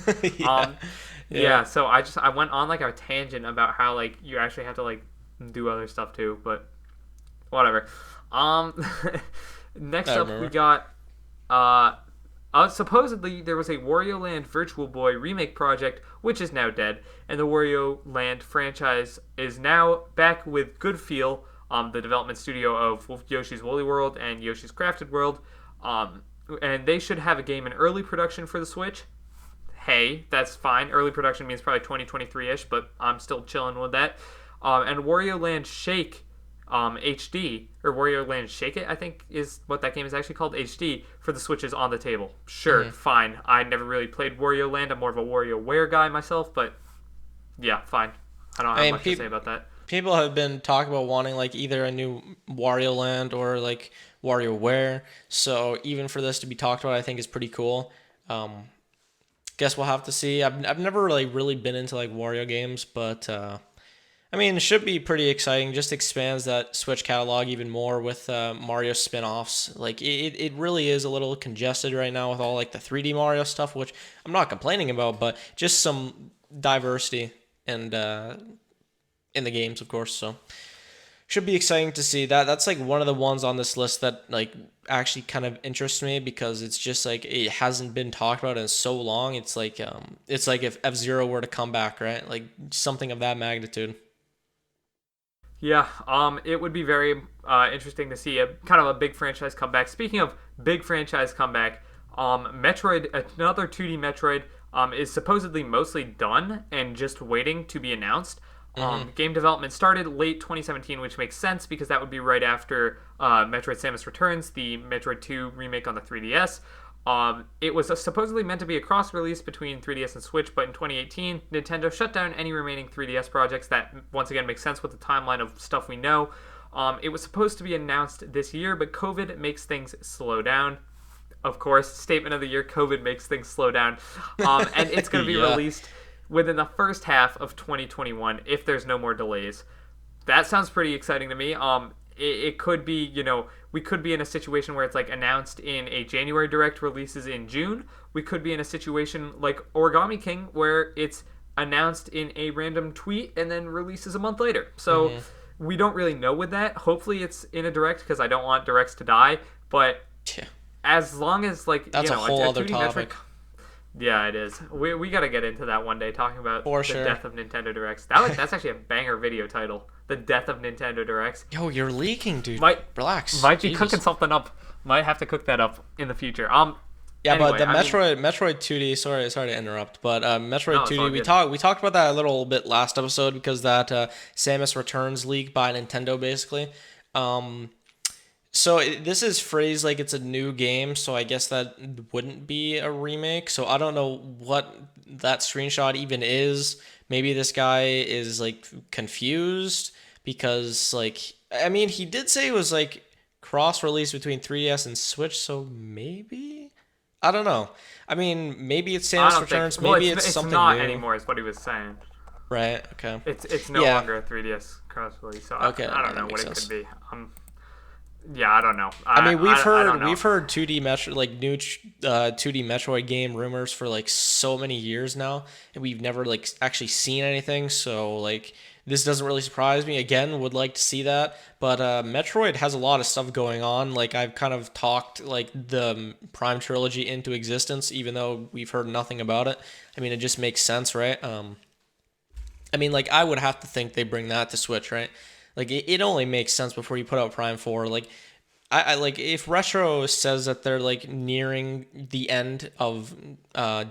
Yeah. So I went on like a tangent about how like you actually have to like do other stuff too, but whatever. Next up we got supposedly there was a Wario Land Virtual Boy remake project which is now dead, and the Wario Land franchise is now back with Good Feel, the development studio of Yoshi's Woolly World and Yoshi's Crafted World, and they should have a game in early production for the Switch. Hey, that's fine. Early production means probably 2023-ish, but I'm still chilling with that. And Wario Land Shake HD, or Wario Land Shake It, I think is what that game is actually called, HD, for the Switch is on the table. Sure, fine. I never really played Wario Land. I'm more of a WarioWare guy myself, but yeah, fine. I don't have much to say about that. People have been talking about wanting like either a new Wario Land or like WarioWare, so even for this to be talked about, I think is pretty cool. Guess we'll have to see. I've never really been into like Wario games, but I mean, it should be pretty exciting. Just expands that Switch catalog even more with Mario spin-offs. Like it really is a little congested right now with all like the 3D Mario stuff, which I'm not complaining about, but just some diversity and in the games, of course. So should be exciting to see that. That's like one of the ones on this list that like actually kind of interests me because it's just like it hasn't been talked about in so long. It's like if F-Zero were to come back, right? Like something of that magnitude. Yeah, it would be very interesting to see a kind of a big franchise comeback. Speaking of big franchise comeback, Metroid, another 2D Metroid, is supposedly mostly done and just waiting to be announced. Game development started late 2017, which makes sense because that would be right after Metroid Samus Returns, the Metroid 2 remake on the 3DS. It was supposedly meant to be a cross-release between 3DS and Switch, but in 2018, Nintendo shut down any remaining 3DS projects. That, once again, makes sense with the timeline of stuff we know. It was supposed to be announced this year, but COVID makes things slow down. Of course, statement of the year, COVID makes things slow down. And it's going to be released within the first half of 2021 if there's no more delays. That sounds pretty exciting to me. It could be, we could be in a situation where it's like announced in a January Direct, releases in June. We could be in a situation like Origami King where it's announced in a random tweet and then releases a month later. So we don't really know with that. Hopefully it's in a Direct because I don't want Directs to die. But as long as like, that's a whole other topic. Yeah, it is. We got to get into that one day, talking about death of Nintendo Directs. That's actually a banger video title. The death of Nintendo Directs. Yo, you're leaking, dude. Relax. Might be cooking something up. Might have to cook that up in the future. Yeah, anyway, but the Metroid 2D. Sorry to interrupt, but Metroid 2D. We talked about that a little bit last episode because that Samus Returns leak by Nintendo, basically. So this is phrased like it's a new game, so I guess that wouldn't be a remake. So I don't know what that screenshot even is. Maybe this guy is like confused because like, I mean, he did say it was like cross-release between 3DS and Switch, so maybe? I don't know. I mean, maybe it's Samus Returns, maybe it's something new. It's not anymore is what he was saying. Right, okay. It's no longer a 3DS cross-release, so I don't know what it could be. Yeah, I don't know. I mean, we've heard 2D Metro, like new 2D Metroid game rumors for like so many years now, and we've never like actually seen anything. So like this doesn't really surprise me. Again, would like to see that, but Metroid has a lot of stuff going on. Like I've kind of talked like the Prime trilogy into existence, even though we've heard nothing about it. I mean, it just makes sense, right? I mean, like I would have to think they bring that to Switch, right? Like, it only makes sense before you put out Prime 4. Like, I like, if Retro says that they're, like, nearing the end of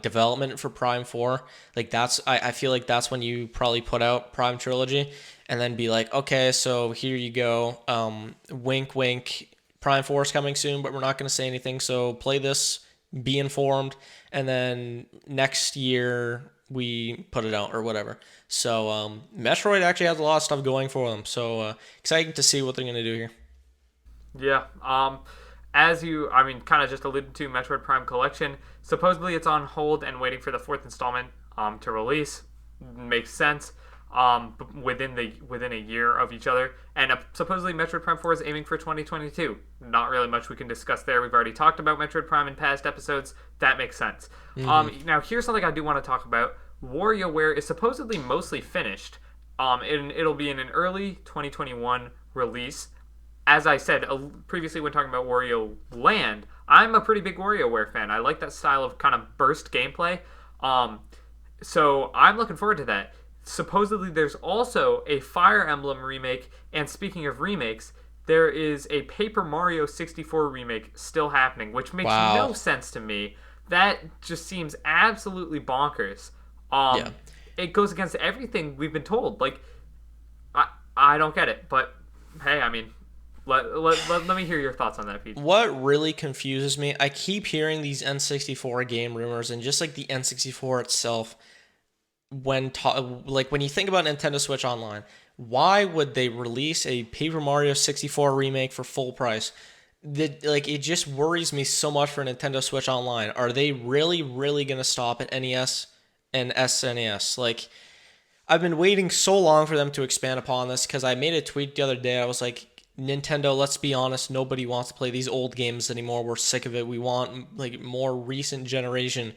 development for Prime 4, like, I feel like that's when you probably put out Prime Trilogy and then be like, okay, so here you go. Wink, wink. Prime 4 is coming soon, but we're not going to say anything. So play this, be informed, and then next year we put it out or whatever. So Metroid actually has a lot of stuff going for them. So exciting to see what they're going to do here. Yeah. As you, I mean, kind of just alluded to, Metroid Prime Collection, supposedly it's on hold and waiting for the fourth installment to release. Makes sense. Within a year of each other, and supposedly Metroid Prime 4 is aiming for 2022. Not really much we can discuss there. We've already talked about Metroid Prime in past episodes. That makes sense. Now here's something I do want to talk about. WarioWare is supposedly mostly finished. And it'll be in an early 2021 release. As I said previously when talking about Wario Land, I'm a pretty big WarioWare fan. I like that style of kind of burst gameplay. So I'm looking forward to that. Supposedly there's also a Fire Emblem remake, and speaking of remakes, there is a Paper Mario 64 remake still happening, which makes no sense to me. That just seems absolutely bonkers. It goes against everything we've been told. Like, I don't get it, but hey, I mean, let me hear your thoughts on that, Pete. What really confuses me, I keep hearing these N64 game rumors, and just like the N64 itself, when you think about Nintendo Switch Online, why would they release a Paper Mario 64 remake for full price? It just worries me so much for Nintendo Switch Online. Are they really, really going to stop at NES and SNES? Like, I've been waiting so long for them to expand upon this because I made a tweet the other day. I was like, Nintendo, let's be honest, nobody wants to play these old games anymore. We're sick of it. We want like more recent generation,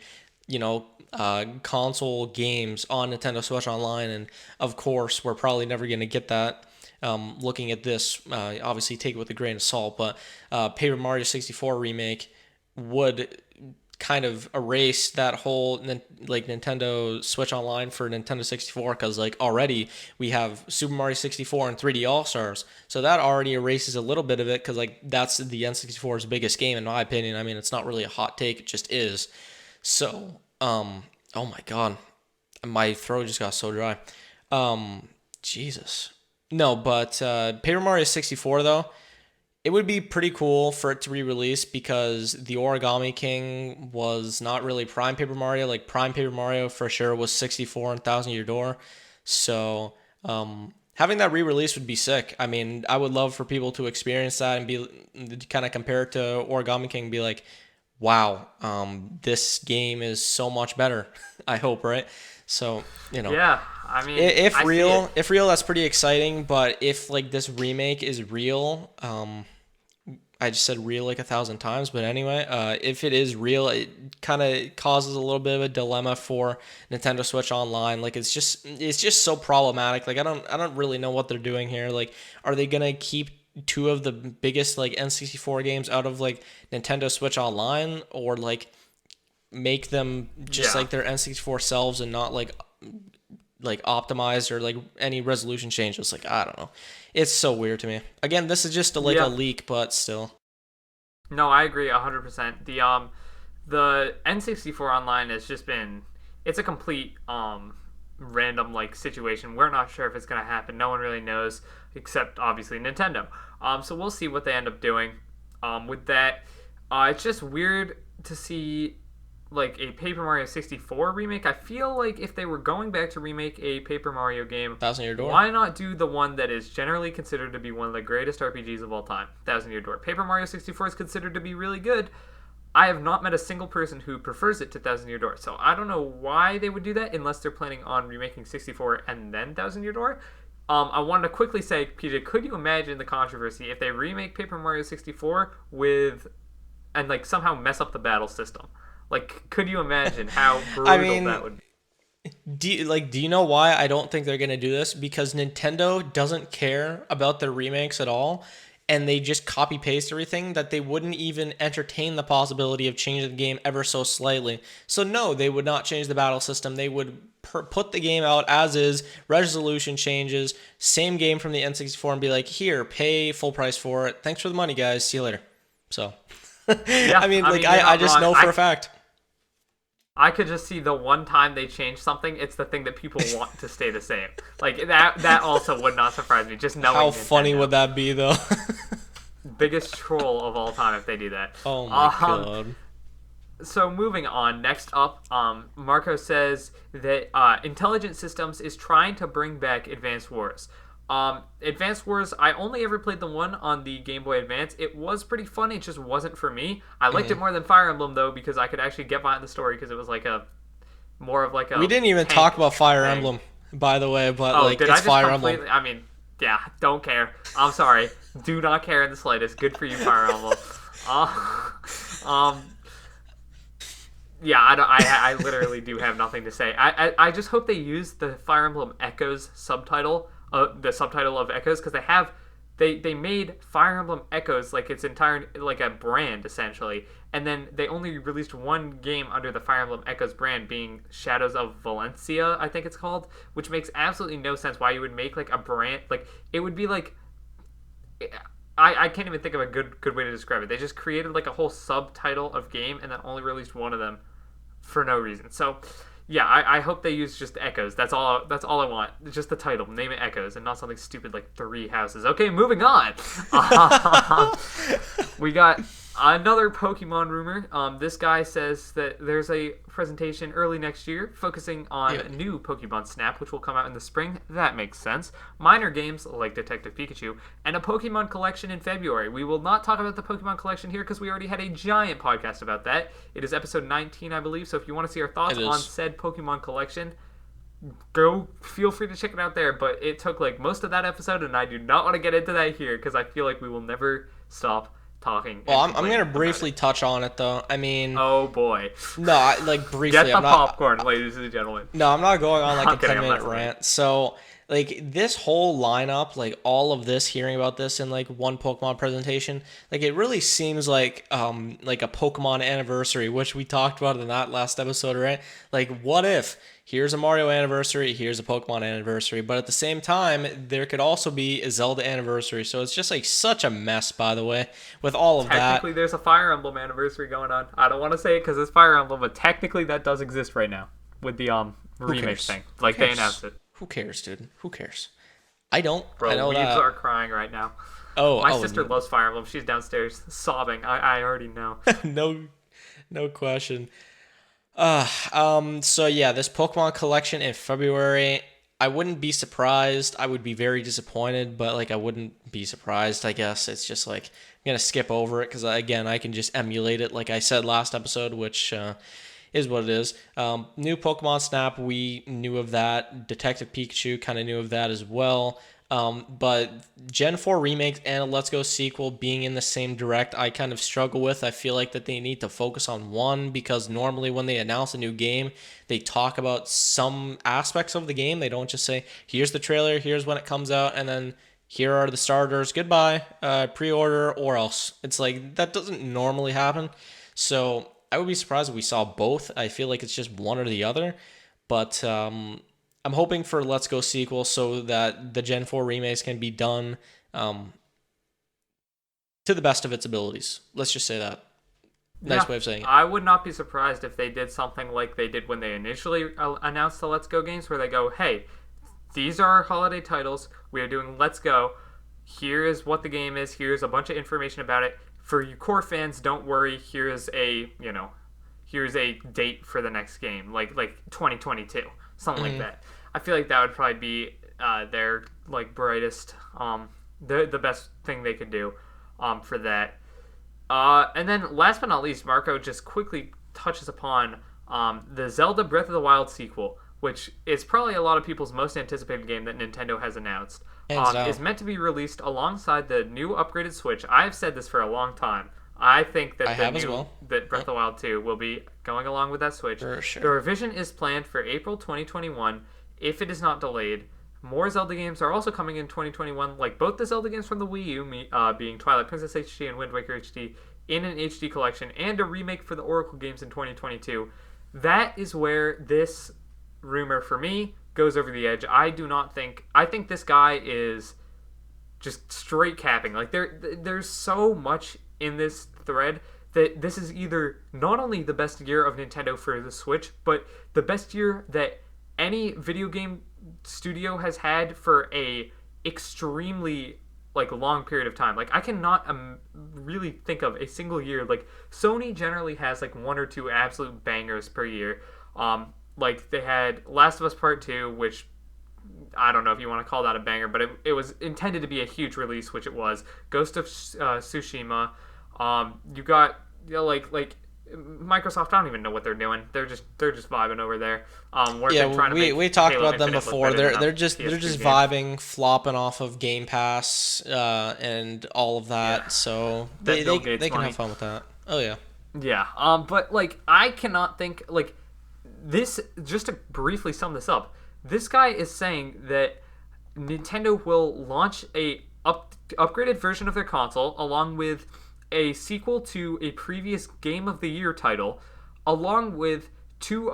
console games on Nintendo Switch Online, and of course, we're probably never going to get that. Looking at this, obviously take it with a grain of salt, but Paper Mario 64 remake would kind of erase that whole like Nintendo Switch Online for Nintendo 64, because like already we have Super Mario 64 and 3D All-Stars, so that already erases a little bit of it, because like that's the N64's biggest game in my opinion. I mean, it's not really a hot take, it just is. So oh my god, my throat just got so dry. Jesus. No, but Paper Mario 64 though, it would be pretty cool for it to re-release, because the Origami King was not really Prime Paper Mario. Like Prime Paper Mario for sure was 64 and Thousand Year Door. So having that re-release would be sick. I mean, I would love for people to experience that and be kind of compare it to Origami King and be like, wow, this game is so much better. I hope, right? So, Yeah, I mean, if real, that's pretty exciting. But if like this remake is real, I just said real like 1,000 times, but anyway, if it is real, it kind of causes a little bit of a dilemma for Nintendo Switch Online. Like it's just so problematic. Like I don't really know what they're doing here. Like, are they gonna keep two of the biggest like N64 games out of like Nintendo Switch Online, or like make them just like their N64 selves and not like optimized or like any resolution changes? Like, I don't know. It's so weird to me. Again, this is just a leak, but still. No, I agree 100%. The N64 Online has just been, it's a complete random like situation. We're not sure if it's gonna happen. No one really knows except obviously Nintendo. So we'll see what they end up doing. With that, it's just weird to see like a Paper Mario 64 remake. I feel like if they were going back to remake a Paper Mario game, Thousand Year Door, why not do the one that is generally considered to be one of the greatest RPGs of all time, Thousand Year Door? Paper Mario 64 is considered to be really good. I have not met a single person who prefers it to Thousand Year Door, so I don't know why they would do that unless they're planning on remaking 64 and then Thousand Year Door. I wanted to quickly say, PJ, could you imagine the controversy if they remake Paper Mario 64 and like somehow mess up the battle system? Like, could you imagine how brutal that would be? Do you know why I don't think they're going to do this? Because Nintendo doesn't care about their remakes at all, and they just copy-paste everything, that they wouldn't even entertain the possibility of changing the game ever so slightly. So no, they would not change the battle system. They would put the game out as is, resolution changes, same game from the N64, and be like, here, pay full price for it. Thanks for the money, guys. See you later. So, I just know for a fact. I could just see the one time they change something, it's the thing that people want to stay the same. Like, that also would not surprise me, just knowing How Nintendo. Funny would that be, though? Biggest troll of all time if they do that. Oh my god. So moving on, next up, Marco says that Intelligent Systems is trying to bring back Advance Wars. Advance Wars, I only ever played the one on the Game Boy Advance. It was pretty fun, it just wasn't for me. I liked it more than Fire Emblem, though, because I could actually get behind the story, because it was like more of like a... We didn't even talk about Fire Emblem, by the way, but it's Fire Emblem. I mean, yeah, don't care. I'm sorry. Do not care in the slightest. Good for you, Fire Emblem. Yeah, I literally do have nothing to say. I just hope they use the Fire Emblem Echoes subtitle, the subtitle of Echoes, because they made Fire Emblem Echoes like its entire, like a brand essentially, and then they only released one game under the Fire Emblem Echoes brand, being Shadows of Valencia, I think it's called, which makes absolutely no sense why you would make like a brand, like it would be like, I can't even think of a good way to describe it. They just created like a whole subtitle of game and then only released one of them for no reason. So yeah, I hope they use just Echoes. That's all I want. Just the title. Name it Echoes and not something stupid like Three Houses. Okay, moving on. We got another Pokemon rumor. This guy says that there's a presentation early next year focusing on new Pokemon Snap, which will come out in the spring. That makes sense. Minor games like Detective Pikachu, and a Pokemon collection in February. We will not talk about the Pokemon collection here because we already had a giant podcast about that. It is episode 19, I believe, so if you want to see our thoughts on said Pokemon collection, go feel free to check it out there. But it took like most of that episode, and I do not want to get into that here because I feel like we will never stop talking. Well, I'm gonna briefly touch on it though. I mean, oh boy, no, like briefly. Get the popcorn, ladies and gentlemen. No, I'm not going on like a 10-minute rant. So, like this whole lineup, like all of this, hearing about this in like one Pokemon presentation, like it really seems like a Pokemon anniversary, which we talked about in that last episode, right? Like, what if here's a Mario anniversary, here's a Pokemon anniversary, but at the same time, there could also be a Zelda anniversary. So it's just like such a mess, by the way, with all of that. Technically, there's a Fire Emblem anniversary going on. I don't want to say it because it's Fire Emblem, but technically that does exist right now with the remake thing. Like they announced it. Who cares, dude? Who cares? I don't. Bro, I know weebs that. are crying right now. My sister loves Fire Emblem. She's downstairs sobbing. I already know. No question. So yeah, this Pokemon collection in February, I wouldn't be surprised. I would be very disappointed, but like I wouldn't be surprised, I guess. It's just like I'm going to skip over it because again, I can just emulate it like I said last episode, which is what it is. New Pokemon Snap, we knew of that. Detective Pikachu kind of knew of that as well. But Gen 4 remakes and a Let's Go sequel being in the same direct, I kind of struggle with. I feel like that they need to focus on one because normally when they announce a new game, they talk about some aspects of the game. They don't just say, here's the trailer, here's when it comes out, and then here are the starters, goodbye, pre-order, or else. It's like, that doesn't normally happen. So I would be surprised if we saw both. I feel like it's just one or the other. But I'm hoping for Let's Go sequel so that the Gen 4 remakes can be done to the best of its abilities. Let's just say that. Nice way of saying it. I would not be surprised if they did something like they did when they initially announced the Let's Go games, where they go, hey, these are our holiday titles. We are doing Let's Go. Here is what the game is. Here's a bunch of information about it. For you core fans, don't worry. Here's a date for the next game, like 2022. Something like that. I feel like that would probably be their like brightest, the best thing they could do for that. And then last but not least, Marco just quickly touches upon the Zelda Breath of the Wild sequel, which is probably a lot of people's most anticipated game that Nintendo has announced. Is meant to be released alongside the new upgraded Switch. I've said this for a long time. I think that that Breath of the Wild 2 will be going along with that Switch. For sure. The revision is planned for April 2021 if it is not delayed. More Zelda games are also coming in 2021, like both the Zelda games from the Wii U, being Twilight Princess HD and Wind Waker HD, in an HD collection, and a remake for the Oracle games in 2022. That is where this rumor, for me, goes over the edge. I think this guy is just straight capping. Like, there's so much in this thread that this is either not only the best year of Nintendo for the Switch, but the best year that any video game studio has had for a extremely like long period of time. Like, I cannot really think of a single year. Like, Sony generally has like one or two absolute bangers per year. Like, they had Last of Us Part 2, which I don't know if you want to call that a banger, but it was intended to be a huge release, which it was. Ghost of Tsushima. You got like Microsoft. I don't even know what they're doing. They're just vibing over there. We talked about them before. They're just vibing, flopping off of Game Pass and all of that. Yeah. So they can have fun with that. Oh yeah. Yeah. But like, I cannot think like this. Just to briefly sum this up, this guy is saying that Nintendo will launch a upgraded version of their console along with a sequel to a previous Game of the Year title, along with two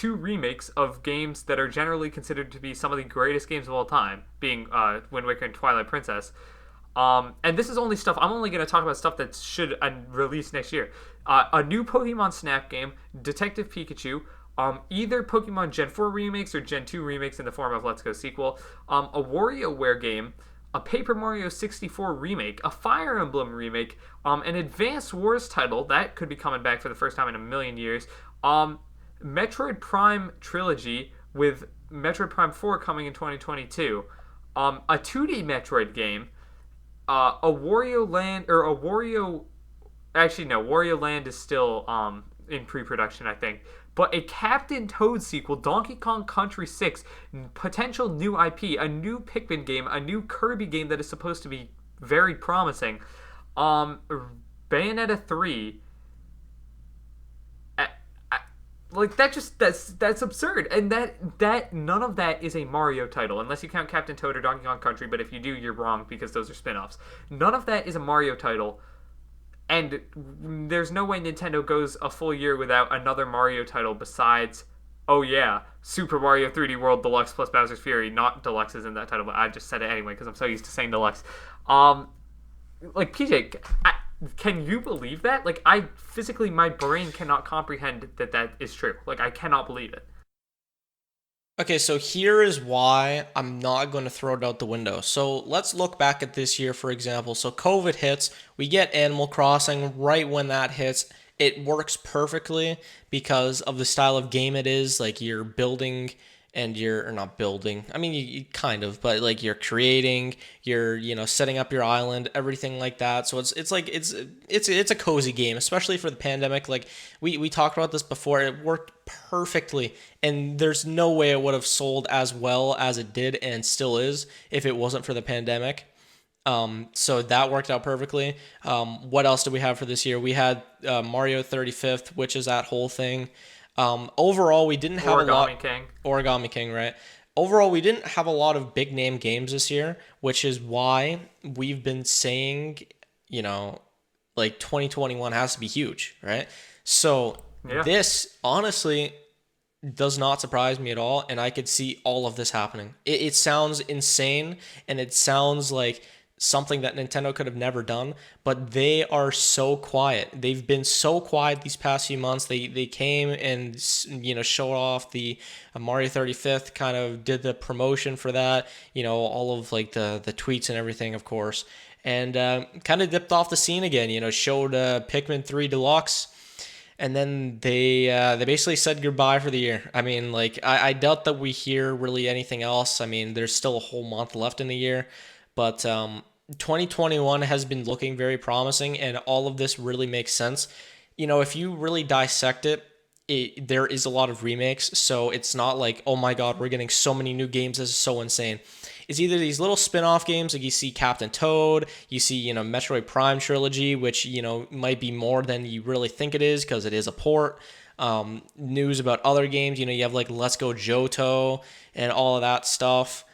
remakes of games that are generally considered to be some of the greatest games of all time, being Wind Waker and Twilight Princess. And this is only stuff, I'm only going to talk about stuff that should release next year. A new Pokemon Snap game, Detective Pikachu, either Pokemon Gen 4 remakes or Gen 2 remakes in the form of Let's Go sequel, a WarioWare game, a Paper Mario 64 remake, a Fire Emblem remake, an Advance Wars title that could be coming back for the first time in a million years, Metroid Prime trilogy with Metroid Prime 4 coming in 2022, a 2D Metroid game, Wario Land is still in pre-production, I think, but a Captain Toad sequel, Donkey Kong Country 6, potential new IP, a new Pikmin game, a new Kirby game that is supposed to be very promising, Bayonetta 3, like that's absurd, and that none of that is a Mario title unless you count Captain Toad or Donkey Kong Country, but if you do, you're wrong because those are spin-offs. None of that is a Mario title, and there's no way Nintendo goes a full year without another Mario title besides, oh yeah, Super Mario 3D World Deluxe plus Bowser's Fury. Not Deluxe is in that title, but I just said it anyway because I'm so used to saying Deluxe. Like PJ, can you believe that? Like, I physically, my brain cannot comprehend that is true. Like, I cannot believe it. Okay, so here is why I'm not going to throw it out the window. So let's look back at this year, for example. So COVID hits, we get Animal Crossing right when that hits. It works perfectly because of the style of game it is. Like, you're building and or not building. I mean, you kind of, but like you're creating, you're setting up your island, everything like that. So it's like it's a cozy game, especially for the pandemic. Like we talked about this before. It worked perfectly, and there's no way it would have sold as well as it did and still is if it wasn't for the pandemic. So that worked out perfectly. What else did we have for this year? We had Mario 35th, which is that whole thing. Overall, we didn't have Origami King, right? Overall, we didn't have a lot of big name games this year, which is why we've been saying, like 2021 has to be huge, right? So This honestly does not surprise me at all, and I could see all of this happening. It sounds insane, and it sounds like something that Nintendo could have never done, but they are so quiet. They've been so quiet these past few months. They came and showed off the Mario 35th, kind of did the promotion for that, all of like the tweets and everything, of course, and kind of dipped off the scene again. Showed Pikmin 3 Deluxe. And then they basically said goodbye for the year. I mean, like, I doubt that we hear really anything else. I mean, there's still a whole month left in the year. But 2021 has been looking very promising, and all of this really makes sense. If you really dissect it, there is a lot of remakes. So it's not like, oh my God, we're getting so many new games. This is so insane. It's either these little spin-off games, like you see Captain Toad, you see, Metroid Prime Trilogy, which, might be more than you really think it is because it is a port. News about other games, you have like Let's Go Johto and all of that stuff.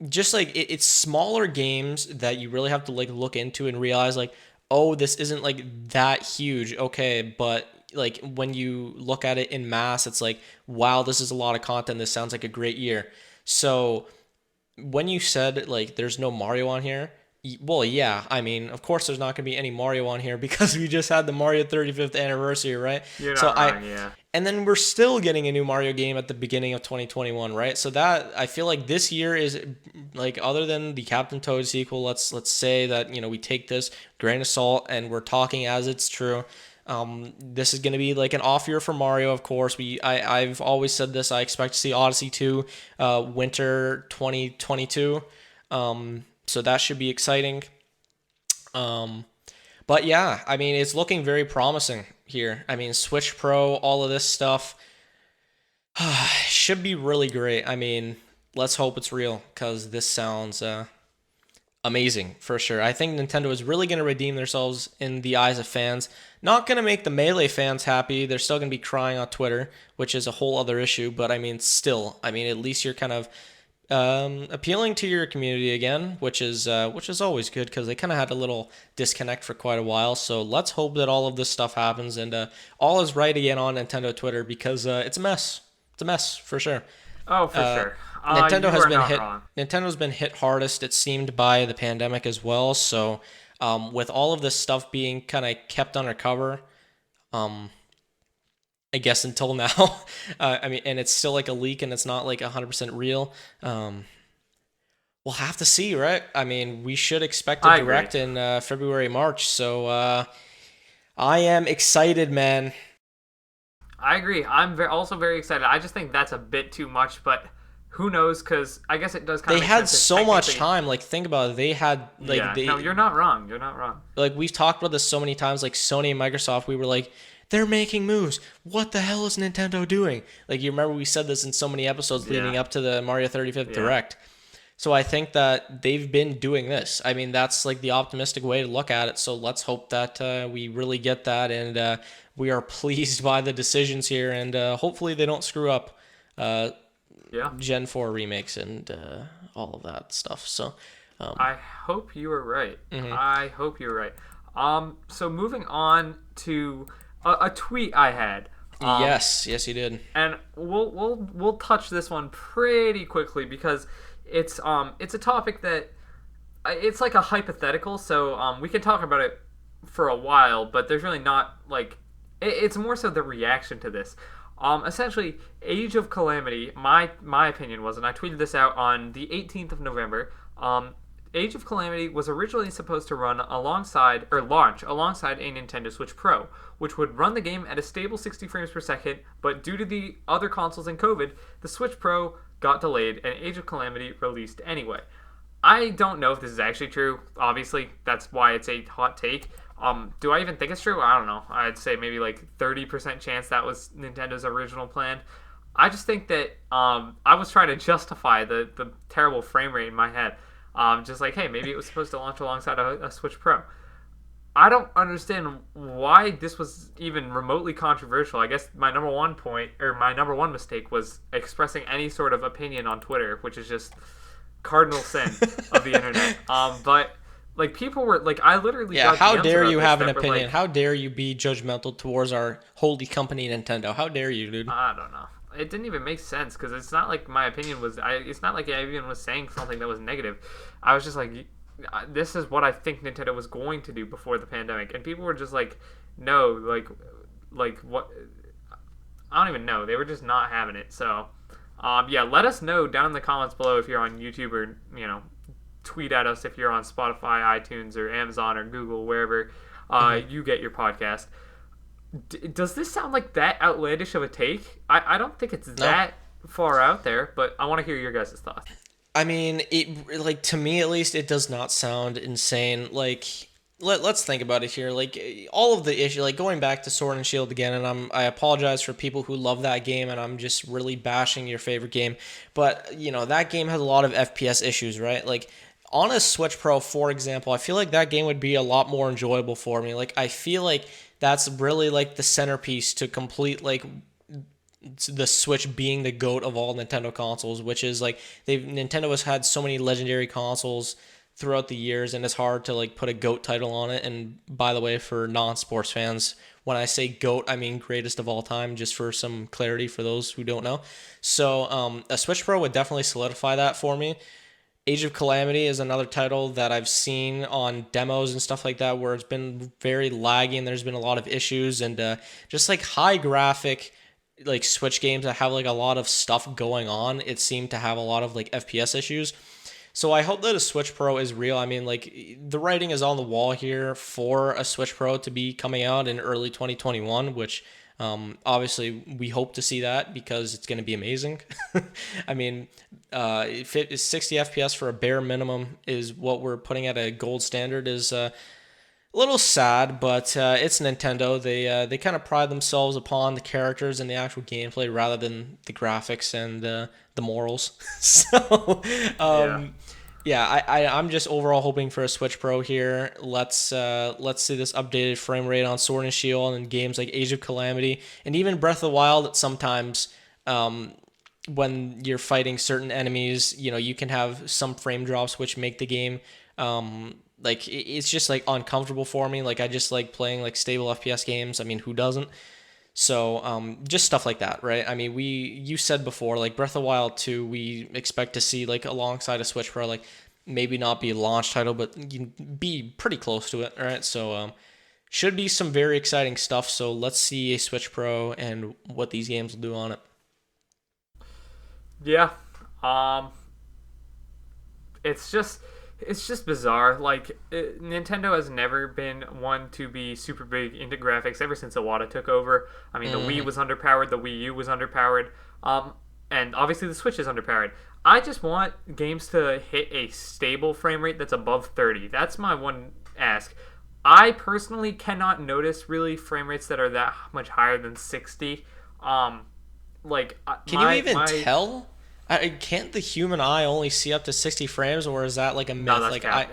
Just like it's smaller games that you really have to like look into and realize like, oh, this isn't like that huge. Okay, but like when you look at it in mass, it's like, wow, this is a lot of content. This sounds like a great year. So when you said like there's no Mario on here, well, yeah, I mean, of course there's not going to be any Mario on here because we just had the Mario 35th anniversary, right? You're not wrong, yeah. And then we're still getting a new Mario game at the beginning of 2021, right? So that I feel like this year is like, other than the Captain Toad sequel, let's say that we take this grain of salt and we're talking as it's true. This is going to be like an off year for Mario, of course. I've always said this. I expect to see Odyssey 2 winter 2022. So that should be exciting. But yeah, I mean, it's looking very promising here. I mean, Switch Pro, all of this stuff should be really great. I mean, let's hope it's real because this sounds amazing for sure. I think Nintendo is really going to redeem themselves in the eyes of fans. Not going to make the Melee fans happy. They're still going to be crying on Twitter, which is a whole other issue. But I mean, still, at least you're kind of appealing to your community again, which is always good because they kind of had a little disconnect for quite a while. So let's hope that all of this stuff happens and all is right again on Nintendo Twitter because it's a mess. It's a mess for sure. Oh, for sure. Nintendo's been hit hardest, it seemed, by the pandemic as well. So with all of this stuff being kind of kept undercover, I guess until now, and it's still like a leak and it's not like 100% real. We'll have to see, right? I mean, we should expect a direct in February, March. So I am excited, man. I agree. I'm also very excited. I just think that's a bit too much, but who knows? Because I guess it does kind of. They had so much time. Like, think about it. They had like. Yeah. No, you're not wrong. You're not wrong. Like, we've talked about this so many times. Like Sony and Microsoft, we were like, they're making moves. What the hell is Nintendo doing? Like, you remember we said this in so many episodes leading up to the Mario 35th Direct. So I think that they've been doing this. I mean, that's like the optimistic way to look at it. So let's hope that we really get that, and we are pleased by the decisions here, and hopefully they don't screw up Gen 4 remakes and all of that stuff. So I hope you were right. Mm-hmm. I hope you were right. So moving on to a tweet I had. Yes, you did. And we'll touch this one pretty quickly because it's a topic that it's like a hypothetical, so we can talk about it for a while, but there's really not like it's more so the reaction to this. Essentially, Age of Calamity. My opinion was, and I tweeted this out on the 18th of November. Age of Calamity was originally supposed to launch alongside a Nintendo Switch Pro, which would run the game at a stable 60 frames per second, but due to the other consoles and COVID, the Switch Pro got delayed and Age of Calamity released anyway. I don't know if this is actually true. Obviously, that's why it's a hot take. Do I even think it's true? I don't know. I'd say maybe like 30% chance that was Nintendo's original plan. I just think that I was trying to justify the terrible frame rate in my head. Just like, hey, maybe it was supposed to launch alongside a Switch Pro. I don't understand why this was even remotely controversial. I guess my number one mistake was expressing any sort of opinion on Twitter, which is just cardinal sin of the internet. But like people were like, I literally got how DMs dare about you this have an that were opinion? like, How dare you be judgmental towards our holy company Nintendo? How dare you, dude? I don't know. It didn't even make sense because it's not like my opinion was. It's not like I even was saying something that was negative. I was just like, this is what I think Nintendo was going to do before the pandemic, and people were just like, no, like what? I don't even know. They were just not having it. So, yeah, let us know down in the comments below if you're on YouTube, or tweet at us if you're on Spotify, iTunes, or Amazon, or Google, wherever you get your podcast. Does this sound like that outlandish of a take? I don't think it's that far out there, but I want to hear your guys' thoughts. I mean, it like, to me at least, it does not sound insane. Like, let's think about it here. Like, all of the issue, like going back to Sword and Shield again, and I apologize for people who love that game, and I'm just really bashing your favorite game, but that game has a lot of FPS issues, right? Like, on a Switch Pro, for example, I feel like that game would be a lot more enjoyable for me. Like, I feel like that's really like the centerpiece to complete like the Switch being the GOAT of all Nintendo consoles, which is like Nintendo has had so many legendary consoles throughout the years, and it's hard to like put a GOAT title on it. And by the way, for non-sports fans, when I say GOAT, I mean greatest of all time, just for some clarity for those who don't know. So a Switch Pro would definitely solidify that for me. Age of Calamity is another title that I've seen on demos and stuff like that where it's been very laggy and there's been a lot of issues, and just like high graphic like Switch games that have like a lot of stuff going on, it seemed to have a lot of like FPS issues. So I hope that a Switch Pro is real. I mean, like, the writing is on the wall here for a Switch Pro to be coming out in early 2021, which obviously we hope to see that because it's going to be amazing. I mean, if it is 60 FPS for a bare minimum is what we're putting at a gold standard is a little sad, but it's Nintendo. They kind of pride themselves upon the characters and the actual gameplay rather than the graphics and the morals. So yeah, I'm just overall hoping for a Switch Pro here. Let's see this updated frame rate on Sword and Shield and games like Age of Calamity and even Breath of the Wild. That sometimes when you're fighting certain enemies, you can have some frame drops which make the game like it's just like uncomfortable for me. Like I just like playing like stable FPS games. I mean, who doesn't? So just stuff like that, right? I mean, you said before, like Breath of the Wild 2, we expect to see like alongside a Switch Pro, like maybe not be a launch title, but be pretty close to it, right? So should be some very exciting stuff. So let's see a Switch Pro and what these games will do on it. Yeah, it's just bizarre. Like, Nintendo has never been one to be super big into graphics ever since Iwata took over. I mean, the Wii was underpowered, the Wii U was underpowered, and obviously the Switch is underpowered. I just want games to hit a stable frame rate that's above 30. That's my one ask. I personally cannot notice really frame rates that are that much higher than 60. Like Can you even tell? Can't the human eye only see up to 60 frames, or is that like a myth? No, that's like cap.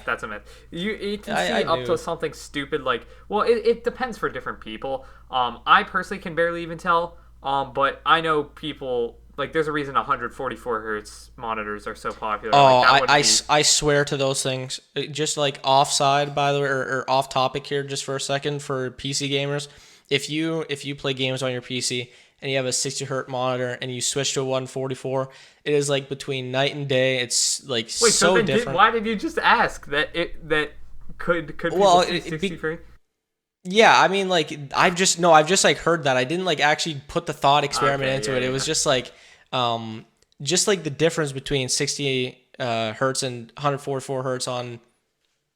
That's a myth. You can see up to something stupid like. Well, it depends for different people. I personally can barely even tell. But I know people like there's a reason 144 hertz monitors are so popular. Oh, like, I swear to those things. Just like offside, by the way, or off topic here, just for a second for PC gamers. If you play games on your PC and you have a 60 hertz monitor and you switch to a 144, it is like between night and day. It's like Wait, so different. Why did you just ask that could well, people see 60 frames? Yeah, I mean, like I've just like heard that. I didn't like actually put the thought experiment into it. It was just like the difference between 60 hertz and 144 hertz on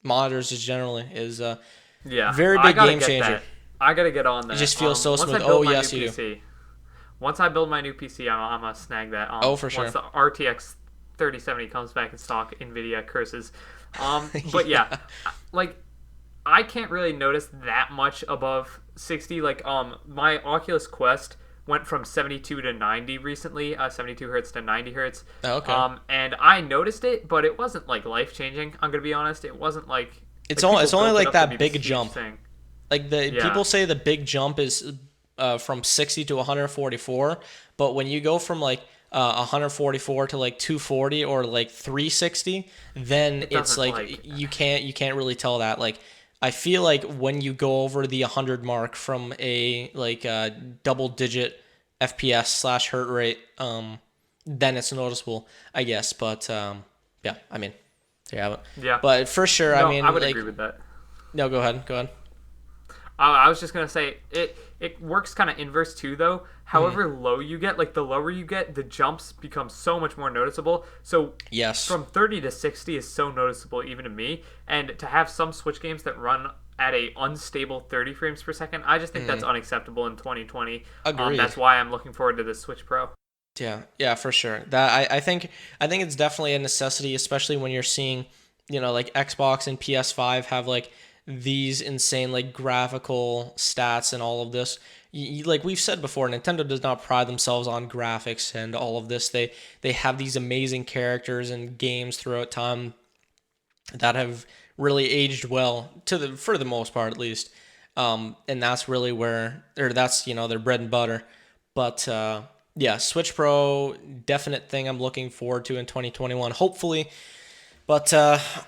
monitors just generally is very big game changer. I gotta get on that. It just feels so smooth. Oh yes, you do. Once I build my new PC, I'm gonna snag that. Oh, for sure. Once the RTX 3070 comes back in stock, Nvidia curses. But yeah, like I can't really notice that much above 60. Like my Oculus Quest went from 72 to 90 recently, 72 hertz to 90 hertz. Oh, okay. And I noticed it, but it wasn't like life changing. I'm gonna be honest. It wasn't like it's only like that big jump. Thing. Like people say the big jump is from 60 to 144, but when you go from like 144 to like 240 or like 360, then it's like you can't really tell that. Like I feel like when you go over the 100 mark from a like double digit FPS / hertz rate, then it's noticeable, I guess. But yeah, I mean, there you have it. Yeah. But for sure, no, I mean, I would like, agree with that. No, go ahead. I was just gonna say it works kind of inverse too, though. However low you get, like the lower you get, the jumps become so much more noticeable. So yes, from 30 to 60 is so noticeable even to me. And to have some Switch games that run at a unstable 30 frames per second, I just think that's unacceptable in 2020. Agreed. That's why I'm looking forward to the Switch Pro. Yeah, for sure. That I think it's definitely a necessity, especially when you're seeing, like Xbox and PS5 have like these insane like graphical stats and all of this. Like we've said before, Nintendo does not pride themselves on graphics and all of this. They have these amazing characters and games throughout time that have really aged well for the most part at least. And that's really that's their bread and butter. But yeah, Switch Pro, definite thing I'm looking forward to in 2021. Hopefully. But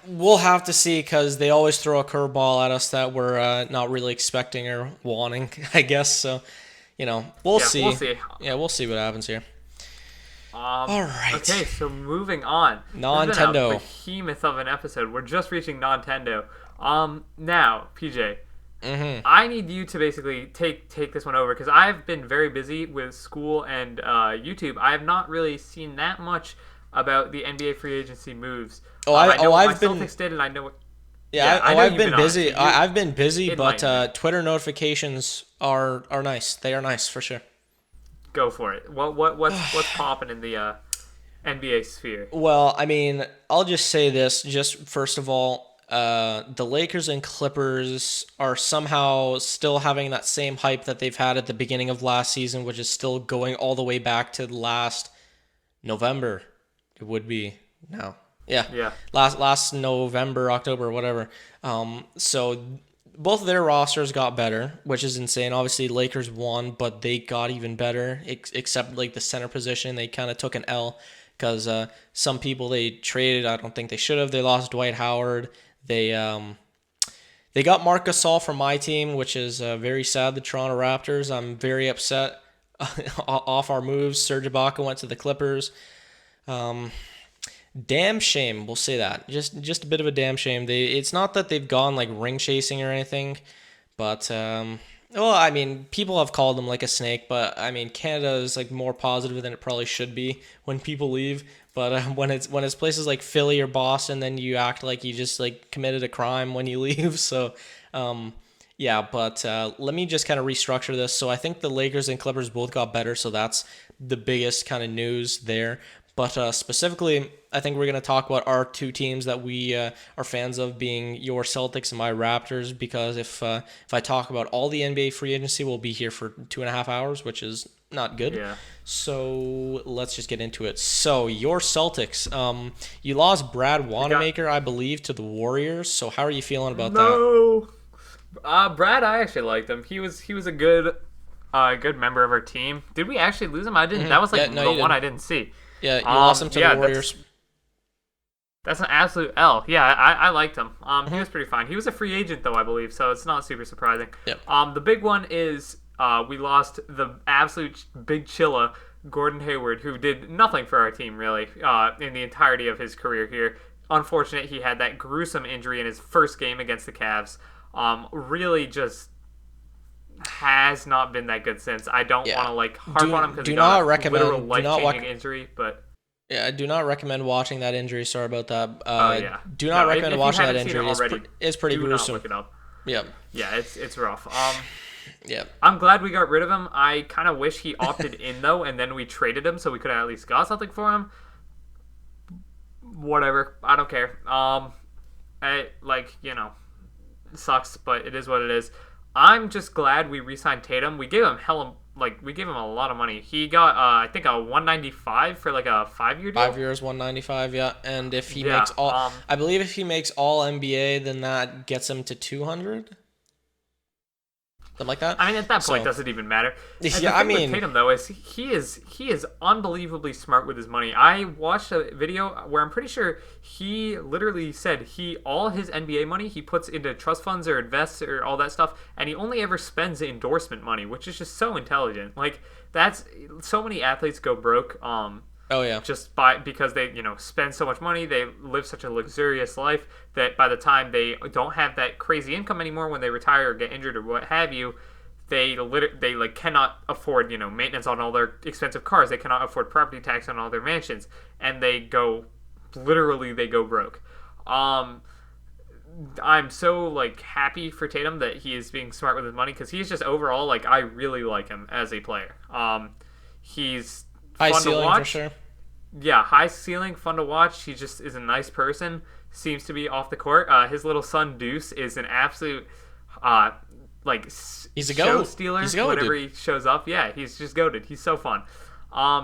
we'll have to see because they always throw a curveball at us that we're not really expecting or wanting, I guess. So, we'll see. We'll see. Yeah, we'll see what happens here. All right. Okay, so moving on. Nontendo. This has been a behemoth of an episode. We're just reaching Nontendo. Now, PJ, I need you to basically take this one over because I've been very busy with school and YouTube. I have not really seen that much about the NBA free agency moves. I've been Celtics did, and I know what. Yeah, I've been busy. I've been busy, but Twitter notifications are nice. They are nice for sure. Go for it. What's popping in the NBA sphere? Well, I mean, I'll just say this. Just first of all, the Lakers and Clippers are somehow still having that same hype that they've had at the beginning of last season, which is still going all the way back to last November. It would be now. Yeah. Last November, October, whatever. So both of their rosters got better, which is insane. Obviously, Lakers won, but they got even better, except like the center position. They kind of took an L because some people they traded. I don't think they should have. They lost Dwight Howard. They got Marc Gasol from my team, which is very sad. The Toronto Raptors. I'm very upset. Off our moves, Serge Ibaka went to the Clippers. Damn shame, we'll say that. Just a bit of a damn shame. It's not that they've gone like ring chasing or anything, but well, I mean, people have called them like a snake, but I mean, Canada is like more positive than it probably should be when people leave. But when it's places like Philly or Boston, then you act like you just like committed a crime when you leave. So yeah, but let me just kind of restructure this. So I think the Lakers and Clippers both got better, so that's the biggest kind of news there. But specifically, I think we're going to talk about our two teams that we are fans of, being your Celtics and my Raptors, because if I talk about all the NBA free agency, we'll be here for 2.5 hours, which is not good. Yeah. So let's just get into it. So your Celtics, you lost Brad Wanamaker, I believe, to the Warriors. So how are you feeling about that? Brad, I actually liked him. He was a good member of our team. Did we actually lose him? I didn't. That was like the one I didn't see. Yeah, you lost him to the Warriors. That's an absolute L. Yeah, I liked him. He was pretty fine. He was a free agent though, I believe, so it's not super surprising. Yep. The big one is we lost the absolute big chilla, Gordon Hayward, who did nothing for our team really in the entirety of his career here. Unfortunate, he had that gruesome injury in his first game against the Cavs. Really just has not been that good since. I don't want to like harp on him because he got a literal life-changing injury, but yeah, I do not recommend watching that injury. Sorry about that. Yeah. Do not recommend watching that injury. It's pretty gruesome. gruesome. Look it up. Yeah. Yeah, it's rough. Yeah. I'm glad we got rid of him. I kind of wish he opted in though, and then we traded him so we could have at least got something for him. Whatever, I don't care. It sucks, but it is what it is. I'm just glad we re-signed Tatum. We gave him a lot of money. He got I think a 195 for like a 5-year deal. 5 years, 195, yeah. And if he makes all, I believe if he makes all NBA, then that gets him to 200. Something like that. I mean, at that point, does it even matter? And yeah, the thing with Tatum though is he is unbelievably smart with his money. I watched a video where I'm pretty sure he literally said all his NBA money he puts into trust funds or invests or all that stuff, and he only ever spends endorsement money, which is just so intelligent. Like that's so many athletes go broke. Oh yeah. Just because they spend so much money, they live such a luxurious life that by the time they don't have that crazy income anymore when they retire or get injured or what have you, they cannot afford maintenance on all their expensive cars. They cannot afford property tax on all their mansions, and they go broke. I'm so happy for Tatum that he is being smart with his money because he's just overall I really like him as a player. He's high fun ceiling to watch. For sure. Yeah, high ceiling, fun to watch. He just is a nice person. Seems to be off the court. His little son Deuce is an absolute he's a show goat. stealer. He's a goat, whenever dude. he shows up. Yeah, he's just goated. He's so fun.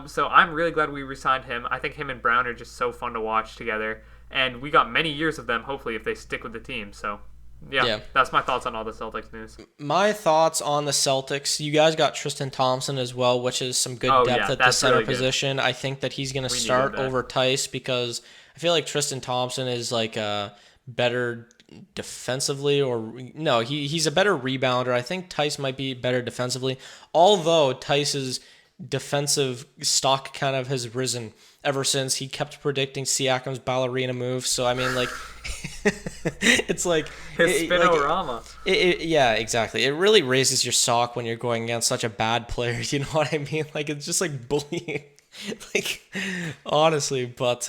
So I'm really glad we re-signed him. I think him and Brown are just so fun to watch together, and we got many years of them. Hopefully, if they stick with the team. So. Yeah, that's my thoughts on all the Celtics news. My thoughts on the Celtics, you guys got Tristan Thompson as well, which is some good depth at the center position. I think that he's going to start over Tice because I feel like Tristan Thompson is better defensively, or no, he's a better rebounder. I think Tice might be better defensively, although Tice's defensive stock kind of has risen ever since he kept predicting Siakam's ballerina move. So I mean, it's his spinorama. Yeah, exactly. It really raises your stock when you're going against such a bad player. You know what I mean? It's just bullying. Honestly, but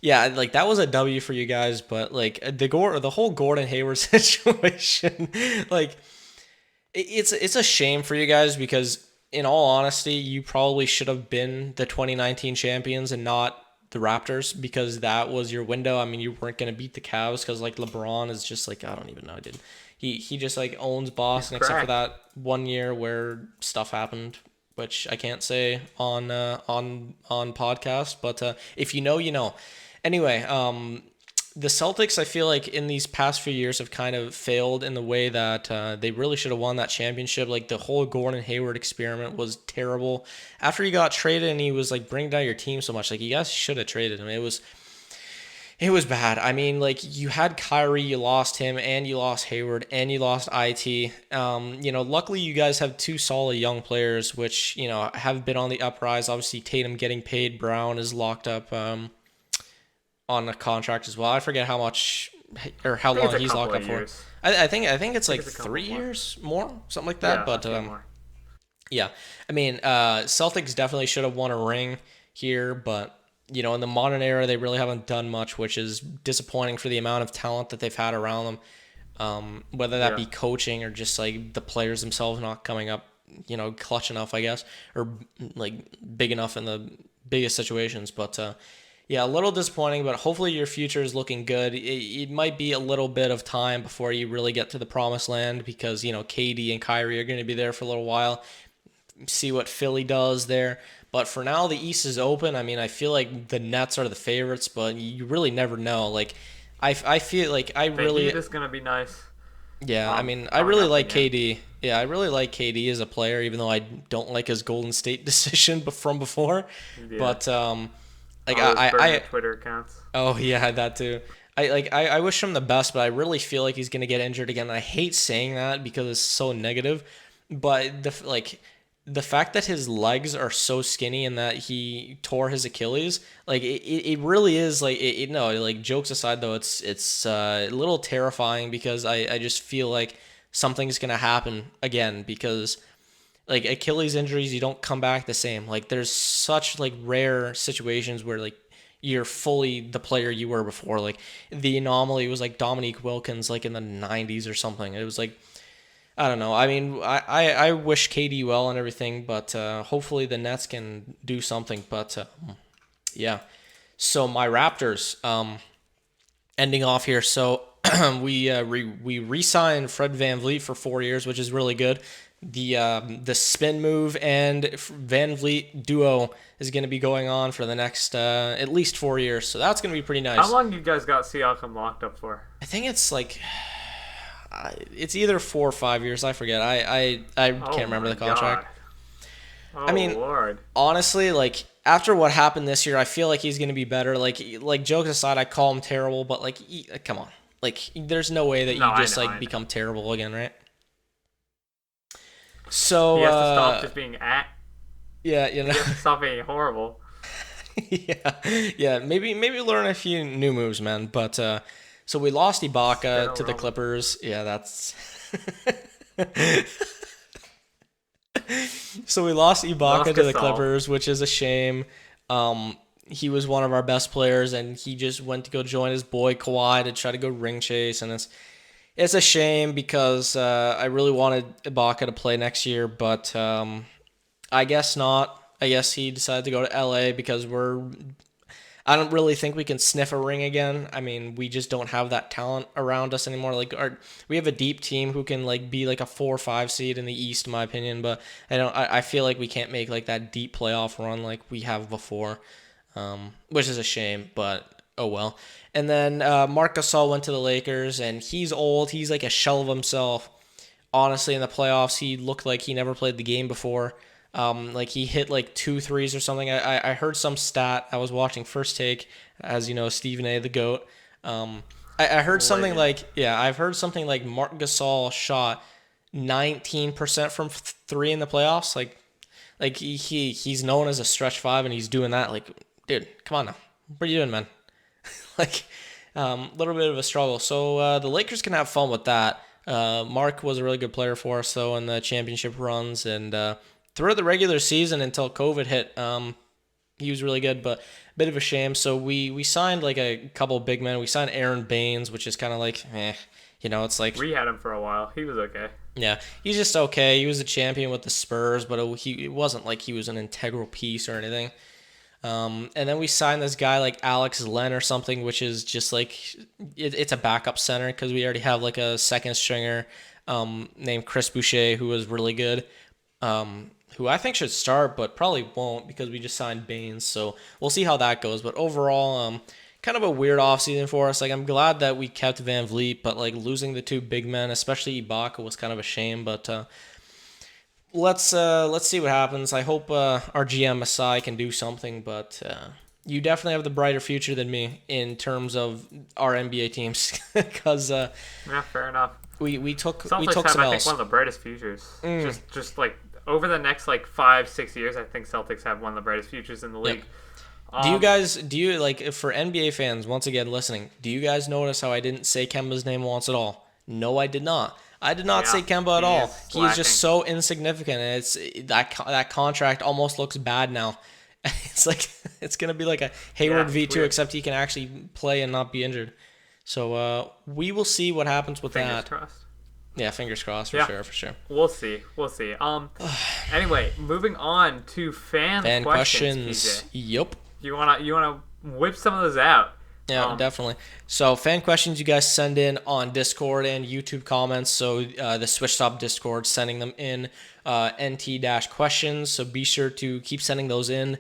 yeah, that was a W for you guys. But the whole Gordon Hayward situation, it's a shame for you guys because, in all honesty, you probably should have been the 2019 champions and not the Raptors because that was your window. I mean, you weren't going to beat the Cavs because LeBron is just I don't even know, dude. He just owns Boston except for that 1 year where stuff happened, which I can't say on podcast, but if you know, you know. Anyway, the Celtics, I feel in these past few years have kind of failed in the way that they really should have won that championship. The whole Gordon Hayward experiment was terrible. After he got traded and he was bringing down your team so much, you guys should have traded him. It was bad. I mean, you had Kyrie, you lost him, and you lost Hayward, and you lost IT. Luckily you guys have two solid young players, which have been on the uprise. Obviously, Tatum getting paid. Brown is locked up. On a contract as well. I forget how much or how long he's locked up for. I think it's 3 years more, something like that. Yeah, but yeah, I mean, Celtics definitely should have won a ring here, but in the modern era, they really haven't done much, which is disappointing for the amount of talent that they've had around them. Whether that be coaching or just the players themselves not coming up, clutch enough, I guess, or big enough in the biggest situations, but. Yeah, a little disappointing, but hopefully your future is looking good. It might be a little bit of time before you really get to the promised land because, KD and Kyrie are going to be there for a little while. See what Philly does there. But for now, the East is open. I mean, I feel like the Nets are the favorites, but you really never know. Like, I feel like I really... The Heat is going to be nice. Yeah, I mean, I really like KD. Yeah, I really like KD as a player, even though I don't like his Golden State decision from before. Yeah. But, like I Twitter accounts. Oh yeah, that too. I wish him the best, but I really feel like he's gonna get injured again. I hate saying that because it's so negative, but the fact that his legs are so skinny and that he tore his Achilles, like it really is like no, like jokes aside though, it's a little terrifying because I just feel like something's gonna happen again because like Achilles injuries, you don't come back the same. Like there's such like rare situations where like you're fully the player you were before. Like the anomaly was like Dominique Wilkins like in the 90s or something. It was like I don't know. I mean, I wish KD well and everything, but hopefully the Nets can do something. But yeah. So my Raptors ending off here. So we re-signed Fred VanVleet for 4 years, which is really good. The spin move and VanVleet duo is going to be going on for the next at least 4 years, so that's going to be pretty nice. How long you guys got Siakam locked up for? I think it's like it's either 4 or 5 years. I forget. I can't remember the contract. Oh, I mean, Lord. Honestly, like after what happened this year, I feel like he's going to be better. Like jokes aside, I call him terrible, but like come on, like there's no way that you become terrible again, right? So he has to stop just being Yeah, He has to stop being horrible. yeah. Maybe learn a few new moves, man. But so we lost Ibaka to the Clippers. Yeah, that's. So we lost Ibaka to the Clippers, which is a shame. He was one of our best players, and he just went to go join his boy Kawhi to try to go ring chase, and it's a shame because I really wanted Ibaka to play next year, but I guess not. I guess he decided to go to LA because I don't really think we can sniff a ring again. I mean, we just don't have that talent around us anymore. Like we have a deep team who can like be like a 4 or 5 seed in the East, in my opinion, but I feel like we can't make like that deep playoff run like we have before, which is a shame, but oh well. And then Marc Gasol went to the Lakers, and he's old. He's like a shell of himself. Honestly, in the playoffs, he looked like he never played the game before. Like he hit like 2 threes or something. I heard some stat. I was watching First Take, as you know, Stephen A. the GOAT. I heard something I've heard something like Marc Gasol shot 19% from 3 in the playoffs. Like he's known as a stretch 5, and he's doing that. Like, dude, come on now. What are you doing, man? Like, little bit of a struggle. So the Lakers can have fun with that. Mark was a really good player for us, though, in the championship runs. And throughout the regular season until COVID hit, he was really good, but a bit of a shame. So we signed, like, a couple big men. We signed Aaron Baines, which is kind of like, it's like... We had him for a while. He was okay. Yeah, he's just okay. He was a champion with the Spurs, but it wasn't like he was an integral piece or anything. And then we signed this guy like Alex Len or something, which is just like it's a backup center because we already have like a second stringer named Chris Boucher, who was really good, who I think should start but probably won't because we just signed Baines. So we'll see how that goes. But overall, kind of a weird offseason for us. Like, I'm glad that we kept VanVleet, but like losing the 2 big men, especially Ibaka, was kind of a shame. But let's see what happens. I hope our GM Masai can do something, but you definitely have the brighter future than me in terms of our NBA teams because yeah, fair enough. We took some else. I think one of the brightest futures. Just like over the next like 5-6 years, I think Celtics have one of the brightest futures in the league. Yep. Do you like, for NBA fans once again listening, do you guys notice how I didn't say Kemba's name once at all? No, I did not. I did not say Kemba at all. He is just so insignificant, and it's that contract almost looks bad now. It's like it's gonna be like a Hayward V2, except he can actually play and not be injured. So we will see what happens with that. Fingers crossed. Yeah, fingers crossed for sure. We'll see. Anyway, moving on to fan questions. PJ. Yep. You wanna whip some of those out. Yeah, definitely. So fan questions you guys send in on Discord and YouTube comments. So the Switch Stop Discord, sending them in NT-questions. So be sure to keep sending those in.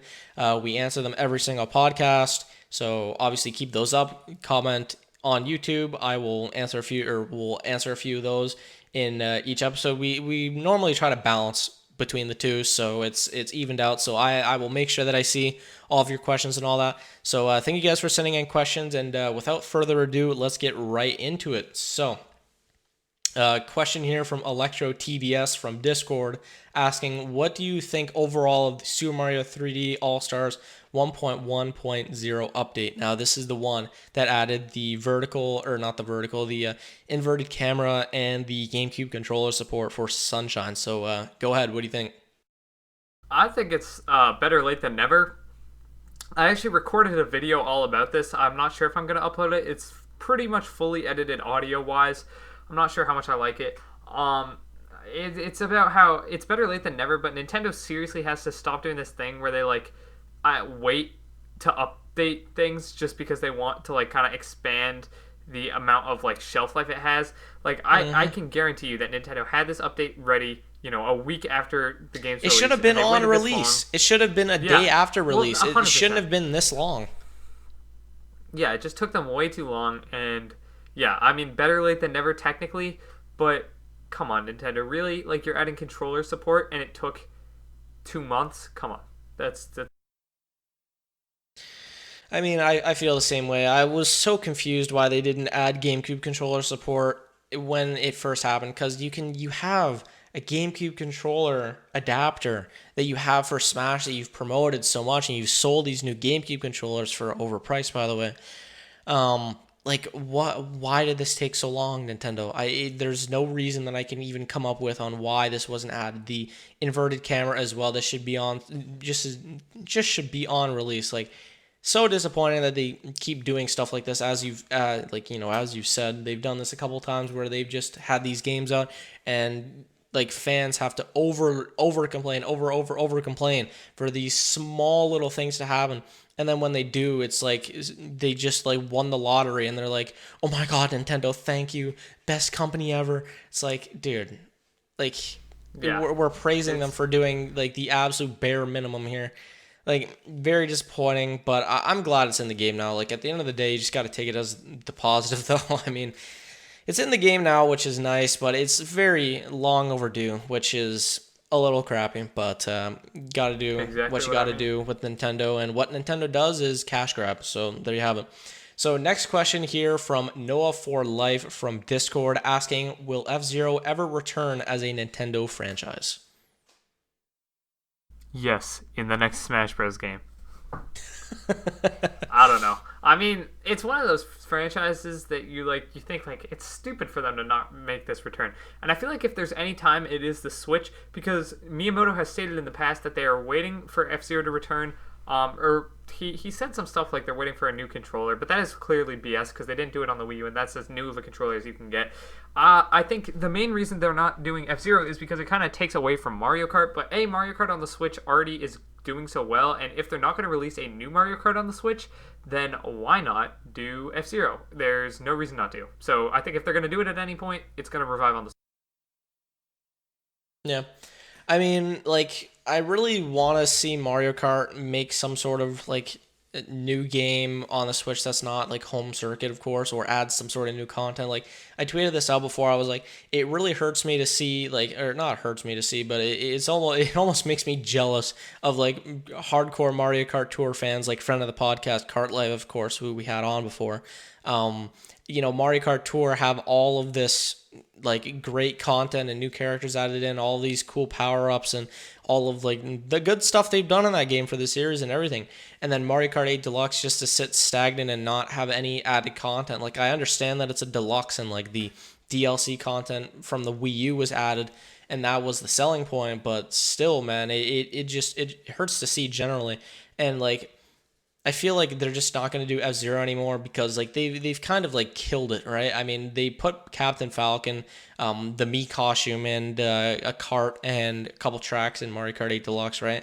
We answer them every single podcast. So obviously keep those up. Comment on YouTube. I will answer a few, or we'll answer a few of those in each episode. We normally try to balance between the two, so it's evened out. So I will make sure that I see all of your questions and all that. So thank you guys for sending in questions, and without further ado, let's get right into it. So question here from Electro TDS from Discord, asking, what do you think overall of the Super Mario 3D All-Stars 1.1.0 update? Now, this is the one that added the the inverted camera and the GameCube controller support for Sunshine. So go ahead, what do you think? I think it's better late than never. I actually recorded a video all about this. I'm not sure if I'm going to upload it. It's pretty much fully edited audio-wise. I'm not sure how much I like it. It's about how it's better late than never, but Nintendo seriously has to stop doing this thing where they wait to update things just because they want to kind of expand the amount of shelf life it has. I can guarantee you that Nintendo had this update ready, a week after the game's release. It should have been on release. It should have been a day after release. Well, it shouldn't have been this long. Yeah, it just took them way too long, and yeah, I mean, better late than never technically, but come on, Nintendo, really? You're adding controller support and it took 2 months? Come on. That's I mean, I feel the same way. I was so confused why they didn't add GameCube controller support when it first happened, because you have a GameCube controller adapter that you have for Smash that you've promoted so much, and you've sold these new GameCube controllers for overpriced, by the way. Why did this take so long, Nintendo? There's no reason that I can even come up with on why this wasn't added. The inverted camera as well, this should be on, just should be on release. So disappointing that they keep doing stuff like this. As you've as you've said, they've done this a couple times where they've just had these games out, and fans have to over complain for these small little things to happen. And then when they do, it's they just won the lottery, and they're like, "Oh my God, Nintendo, thank you, best company ever." It's dude, yeah, we're praising them for doing the absolute bare minimum here. Very disappointing, but I'm glad it's in the game now. At the end of the day, you just got to take it as the positive, though. I mean, it's in the game now, which is nice, but it's very long overdue, which is a little crappy, but got to do exactly what you got to do with Nintendo, and what Nintendo does is cash grab. So there you have it. So next question here from Noah for Life from Discord, asking, will F-Zero ever return as a Nintendo franchise? Yes, in the next Smash Bros. Game. I don't know. I mean, it's one of those franchises that you think it's stupid for them to not make this return. And I feel if there's any time, it is the Switch, because Miyamoto has stated in the past that they are waiting for F-Zero to return. Or he said some stuff they're waiting for a new controller, but that is clearly BS because they didn't do it on the Wii U, and that's as new of a controller as you can get. I think the main reason they're not doing F-Zero is because it kind of takes away from Mario Kart, but Mario Kart on the Switch already is doing so well, and if they're not going to release a new Mario Kart on the Switch, then why not do F-Zero? There's no reason not to. So I think if they're going to do it at any point, it's going to revive on the Switch. Yeah. I mean, I really want to see Mario Kart make some sort of new game on the Switch that's not home circuit, of course, or add some sort of new content. I tweeted this out before. I was it really hurts me to see or not hurts me to see, but it almost makes me jealous of hardcore Mario Kart Tour fans, friend of the podcast Kart Live, of course, who we had on before. Mario Kart Tour have all of this great content and new characters added in, all these cool power-ups and all of the good stuff they've done in that game for the series and everything. And then Mario Kart 8 Deluxe just to sit stagnant and not have any added content. I understand that it's a deluxe and the DLC content from the Wii U was added and that was the selling point, but still, man, it hurts to see generally. And I feel they're just not going to do F-Zero anymore because they've kind of killed it, right? I mean, they put Captain Falcon, the Mii costume, and a cart and a couple tracks in Mario Kart 8 Deluxe, right?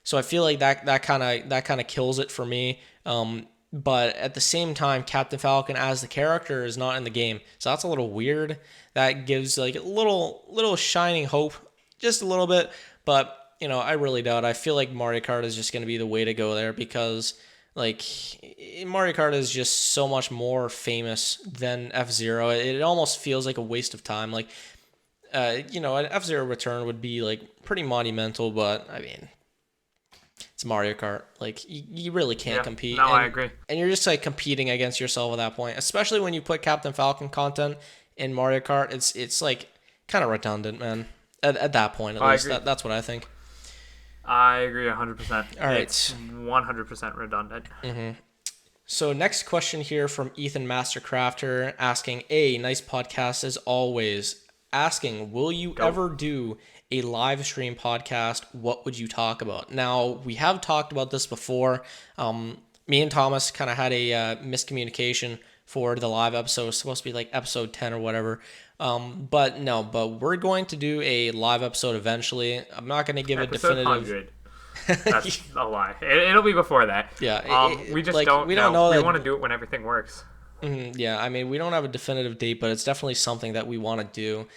So I feel like that kind of kills it for me. But at the same time, Captain Falcon as the character is not in the game, so that's a little weird. That gives like a little shining hope, just a little bit. But I really doubt. I feel like Mario Kart is just going to be the way to go there because like Mario Kart is just so much more famous than F-Zero. It almost feels like a waste of time. Like an F-Zero return would be like pretty monumental, but I mean, it's Mario Kart. Like you really can't compete. No, I agree. And you're just like competing against yourself at that point, especially when you put Captain Falcon content in Mario Kart. It's like kind of redundant, man. At that point, at least that's what I think. I agree 100%. All right, it's 100% redundant. Mm-hmm. So next question here from Ethan Mastercrafter asking, nice podcast as always. Asking, will you ever do a live stream podcast? What would you talk about? Now, we have talked about this before. Me and Thomas kind of had a miscommunication for the live episode. It was supposed to be like episode 10 or whatever. But we're going to do a live episode eventually. I'm not going to give episode a definitive... 100. That's a lie. It'll be before that. Yeah. We just like, don't know. We want to do it when everything works. Yeah, I mean, we don't have a definitive date, but it's definitely something that we want to do.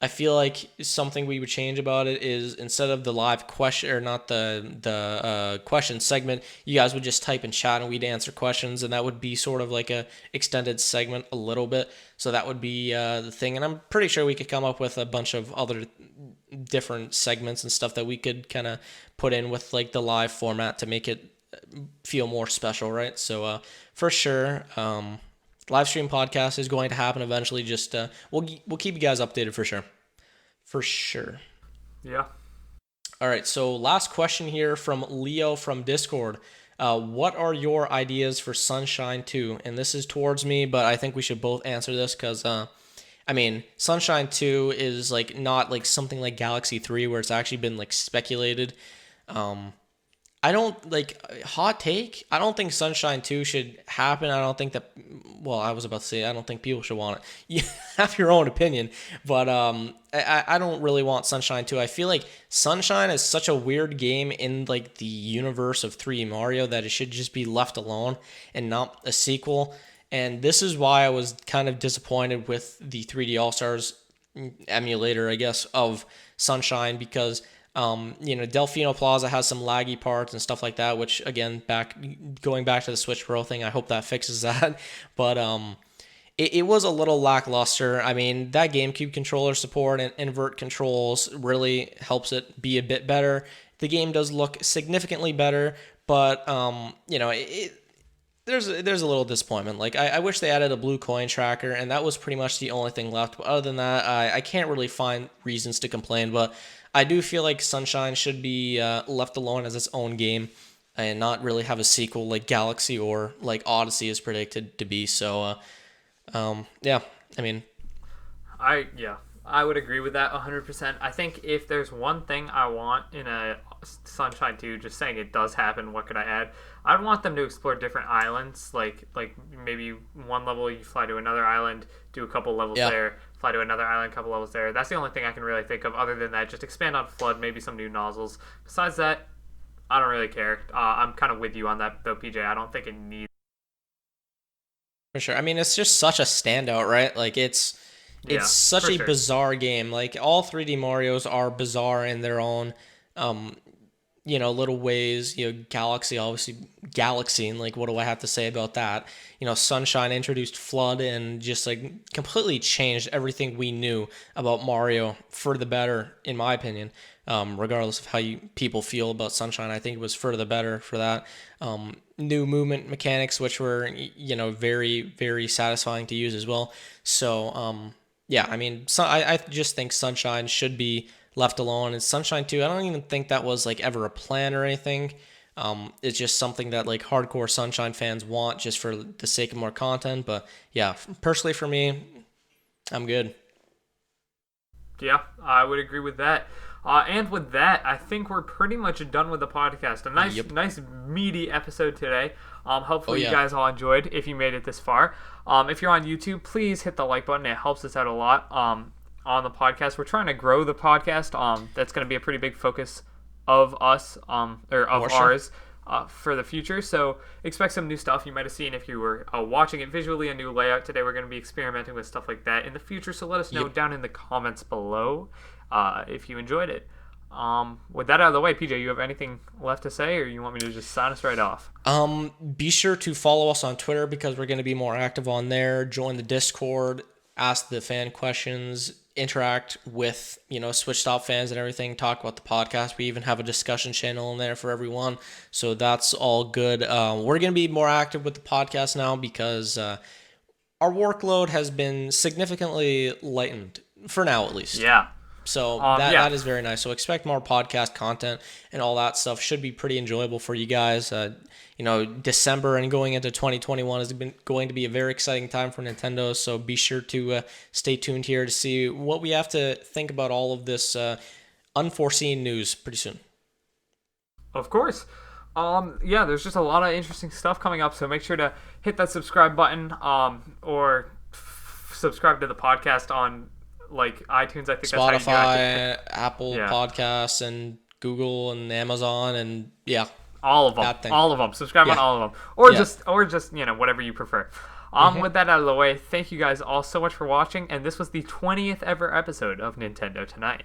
I feel like something we would change about it is instead of the live question, or not the question segment, you guys would just type in chat and we'd answer questions, and that would be sort of like a extended segment a little bit. So that would be the thing, and I'm pretty sure we could come up with a bunch of other different segments and stuff that we could kind of put in with like the live format to make it feel more special, right? So for sure, live stream podcast is going to happen eventually. Just we'll keep you guys updated for sure. Yeah. All right, so last question here from Leo from Discord. What are your ideas for Sunshine 2? And this is towards me, but I think we should both answer this because Sunshine 2 is like not like something like Galaxy 3 where it's actually been like speculated. I don't like hot take. I don't think Sunshine 2 should happen. I don't think that. Well, I was about to say I don't think people should want it. You have your own opinion, but I don't really want Sunshine 2. I feel like Sunshine is such a weird game in like the universe of 3D Mario that it should just be left alone and not a sequel. And this is why I was kind of disappointed with the 3D All Stars emulator, I guess, of Sunshine because. Delfino Plaza has some laggy parts and stuff like that, which again, going back to the Switch Pro thing, I hope that fixes that. But it was a little lackluster. I mean, that GameCube controller support and invert controls really helps it be a bit better. The game does look significantly better, but there's a little disappointment. Like I wish they added a blue coin tracker, and that was pretty much the only thing left. But other than that, I can't really find reasons to complain. But I do feel like Sunshine should be left alone as its own game and not really have a sequel like Galaxy or like Odyssey is predicted to be. So, yeah, I mean. I would agree with that 100%. I think if there's one thing I want in a Sunshine 2, just saying it does happen, what could I add? I'd want them to explore different islands, like maybe one level you fly to another island, do a couple levels there, fly to another island, couple levels there. That's the only thing I can really think of. Other than that, just expand on Flood, maybe some new nozzles. Besides that, I don't really care. I'm kind of with you on that, though, PJ. I don't think it needs... For sure. I mean, it's just such a standout, right? Like, it's such a bizarre game. Like, all 3D Marios are bizarre in their own, little ways. Galaxy, obviously, Galaxy, and, like, what do I have to say about that? Sunshine introduced Flood and just, like, completely changed everything we knew about Mario for the better, in my opinion. Regardless of how people feel about Sunshine, I think it was for the better for that. New movement mechanics, which were, very, very satisfying to use as well. So, I mean, I just think Sunshine should be left alone. And Sunshine 2, I don't even think that was like ever a plan or anything. It's just something that like hardcore Sunshine fans want just for the sake of more content. But yeah, personally for me, I'm good. Yeah, I would agree with that. And with that, I think we're pretty much done with the podcast. A nice meaty episode today. Hopefully you guys all enjoyed if you made it this far. If you're on YouTube, please hit the like button. It helps us out a lot on the podcast. We're trying to grow the podcast. That's going to be a pretty big focus of us, or of For sure. ours, for the future. So expect some new stuff. You might have seen if you were watching it visually, a new layout today. We're going to be experimenting with stuff like that in the future. So let us know down in the comments below if you enjoyed it. With that out of the way, PJ, you have anything left to say, or you want me to just sign us right off? Be sure to follow us on Twitter because we're going to be more active on there. Join the Discord, ask the fan questions, interact with, Switch Stop fans and everything, talk about the podcast. We even have a discussion channel in there for everyone. So that's all good. We're going to be more active with the podcast now because our workload has been significantly lightened, for now at least. Yeah. So that is very nice. So expect more podcast content and all that stuff. Should be pretty enjoyable for you guys. December and going into 2021 is going to be a very exciting time for Nintendo. So be sure to stay tuned here to see what we have to think about all of this unforeseen news pretty soon. Of course. There's just a lot of interesting stuff coming up. So make sure to hit that subscribe button or subscribe to the podcast on like iTunes, I think Spotify, that's how you do it. Apple Podcasts, and Google and Amazon, and all of them. Subscribe on all of them, or just whatever you prefer. With that out of the way, thank you guys all so much for watching, and this was the 20th ever episode of Nintendo Tonight.